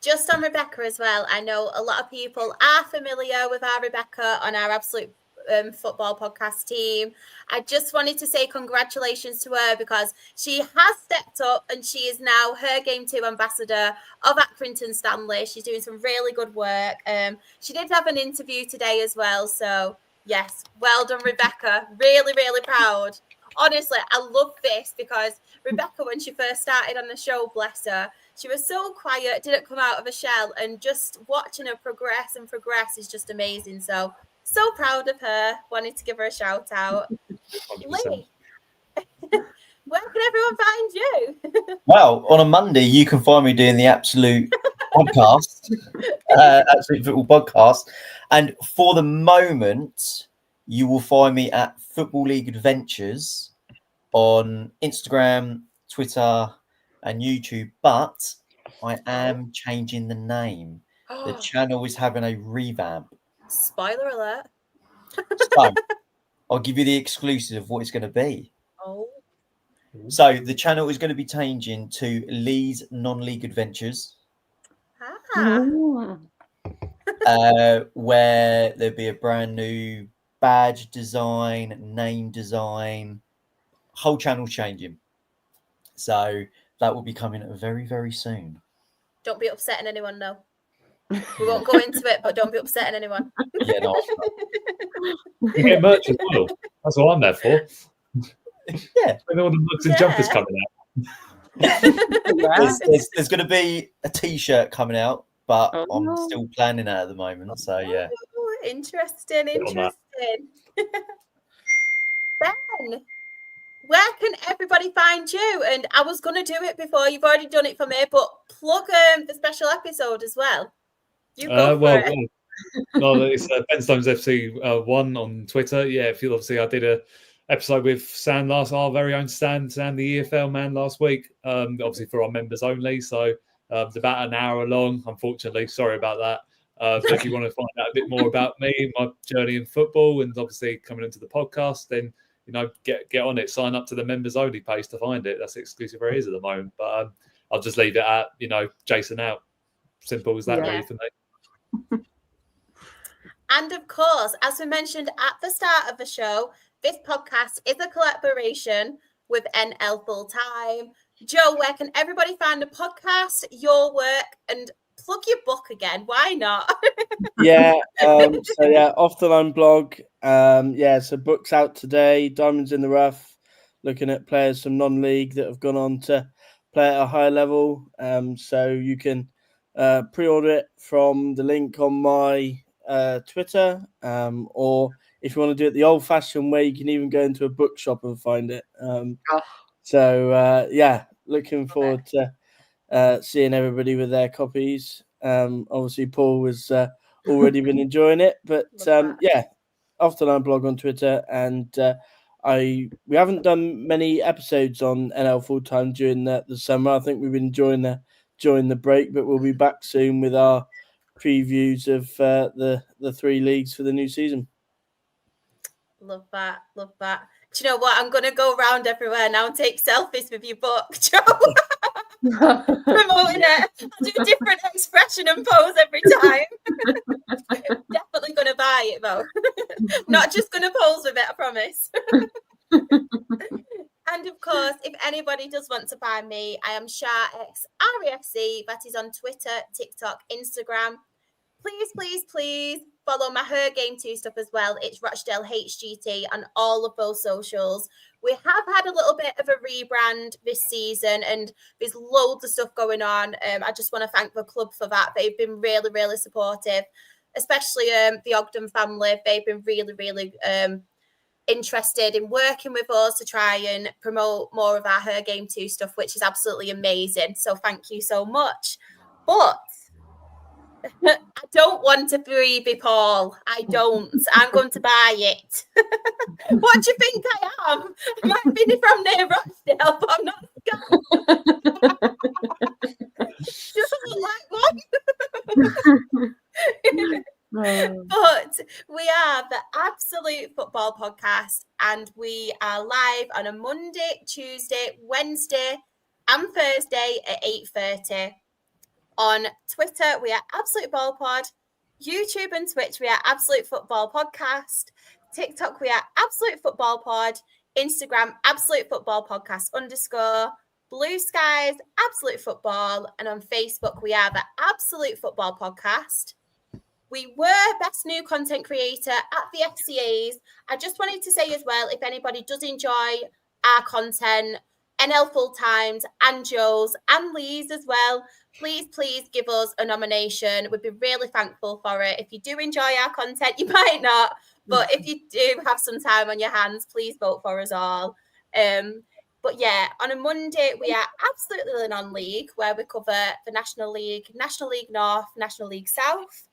Just on Rebecca as well, I know a lot of people are familiar with our Rebecca on our Absolute Football podcast team. I just wanted to say congratulations to her because she has stepped up and she is now Her Game 2 ambassador of Accrington Stanley. She's doing some really good work. She did have an interview today as well. So, yes, well done, Rebecca. Really, really proud. Honestly, I love this because Rebecca, when she first started on the show, bless her, she was so quiet, didn't come out of a shell, and just watching her progress is just amazing. So proud of her. Wanted to give her a shout out. 100%. Lee, where can everyone find you? Well, on a Monday, you can find me doing the Absolute podcast, Absolute Football podcast. And for the moment, you will find me at Football League Adventures on Instagram, Twitter, and YouTube. But I am changing the name. The channel is having a revamp. Spoiler alert. So I'll give you the exclusive of what it's going to be. Oh. So the channel is going to be changing to Lee's Non-League Adventures, where there'll be a brand new badge design, name design, whole channel changing. So that will be coming very, very soon. Don't be upsetting anyone, though. We won't go into it, but don't be upsetting anyone. Yeah, no. You get merch as well. That's what I'm there for. Yeah. And all the mugs and jumpers coming out. There's going to be a T-shirt coming out, but I'm still planning it at the moment. So yeah. Oh, interesting. Ben, where can everybody find you? And I was going to do it before. You've already done it for me, but plug the special episode as well. You go for it. Well, it's Ben Stones FC 1 on Twitter. Yeah, if you obviously, I did a episode with Stan our very own Stan, the EFL man last week. Obviously for our members only. So it's about an hour long. Unfortunately, sorry about that. But if you want to find out a bit more about me, my journey in football, and obviously coming into the podcast, then get on it. Sign up to the members only page to find it. That's exclusive where it is at the moment. But I'll just leave it at Jason out. Simple as that, really, for me. And of course, as we mentioned at the start of the show, this podcast is a collaboration with NL Full Time. Joe, where can everybody find the podcast, your work, and plug your book again? Why not? Off the Line blog. So book's out today. Diamonds in the Rough, looking at players from non-league that have gone on to play at a high level. So you can pre-order it from the link on my Twitter, or if you want to do it the old-fashioned way, you can even go into a bookshop and find it. Looking forward to seeing everybody with their copies. Obviously, Paul has already been enjoying it, but Off the Line blog on Twitter, and we haven't done many episodes on NL Full Time during the summer. I think we've been enjoying the break, but we'll be back soon with our previews of the three leagues for the new season. Love that. Do you know what? I'm going to go around everywhere now and take selfies with your book, Joe. Promoting it. I'll do a different expression and pose every time. Definitely going to buy it, though. Not just going to pose with it, I promise. And of course, if anybody does want to find me, I am SharXREFC. That is on Twitter, TikTok, Instagram. Please follow my Her Game 2 stuff as well. It's Rochdale HGT on all of those socials. We have had a little bit of a rebrand this season, and there's loads of stuff going on. I just want to thank the club for that. They've been really, really supportive, especially the Ogden family. They've been really, really interested in working with us to try and promote more of our Her Game 2 stuff, which is absolutely amazing. So thank you so much. But I don't want to freebie Paul. I don't. I'm going to buy it. What do you think I am? I might have been from near Rochdale, but I'm not. Doesn't look like one. But we are the Absolute Football Podcast, and we are live on a Monday, Tuesday, Wednesday, and Thursday at 8:30. On Twitter, we are Absolute Ball Pod. YouTube and Twitch, we are Absolute Football Podcast. TikTok, we are Absolute Football Pod. Instagram, Absolute Football Podcast _ Blue Skies, Absolute Football. And on Facebook, we are the Absolute Football Podcast. We were Best New Content Creator at the FCAs. I just wanted to say as well, if anybody does enjoy our content, NL Full Times and Joe's and Lee's as well, please give us a nomination. We'd be really thankful for it. If you do enjoy our content, you might not, but if you do have some time on your hands, please vote for us all. But yeah, on a Monday, we are absolutely non-league, where we cover the National League North, National League South.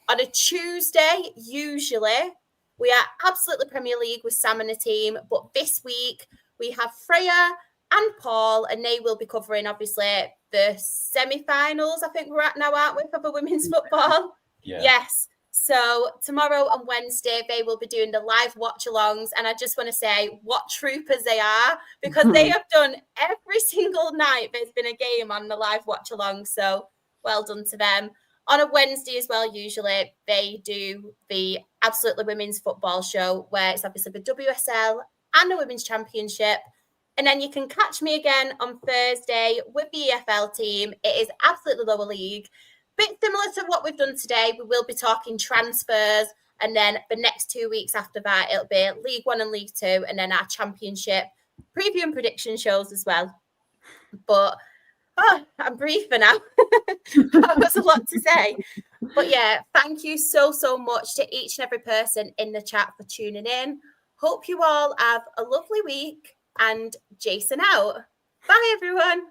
On a Tuesday, usually, we are absolutely Premier League with Sam and the team. But this week, we have Freya and Paul, and they will be covering, obviously, the semi-finals, I think we're at now, aren't we, for the women's football? Yeah. Yes. So tomorrow and Wednesday, they will be doing the live watch-alongs. And I just want to say what troopers they are, because they have done every single night there's been a game on the live watch-along. So well done to them. On a Wednesday as well, usually, they do the Absolutely Women's Football Show, where it's obviously the WSL and the Women's Championship. And then you can catch me again on Thursday with the EFL team. It is absolutely lower league. Bit similar to what we've done today. We will be talking transfers. And then the next 2 weeks after that, it'll be League One and League Two. And then our championship preview and prediction shows as well. But I'm briefer now. That was a lot to say. But yeah, thank you so much to each and every person in the chat for tuning in. Hope you all have a lovely week. And Jason out. Bye, everyone.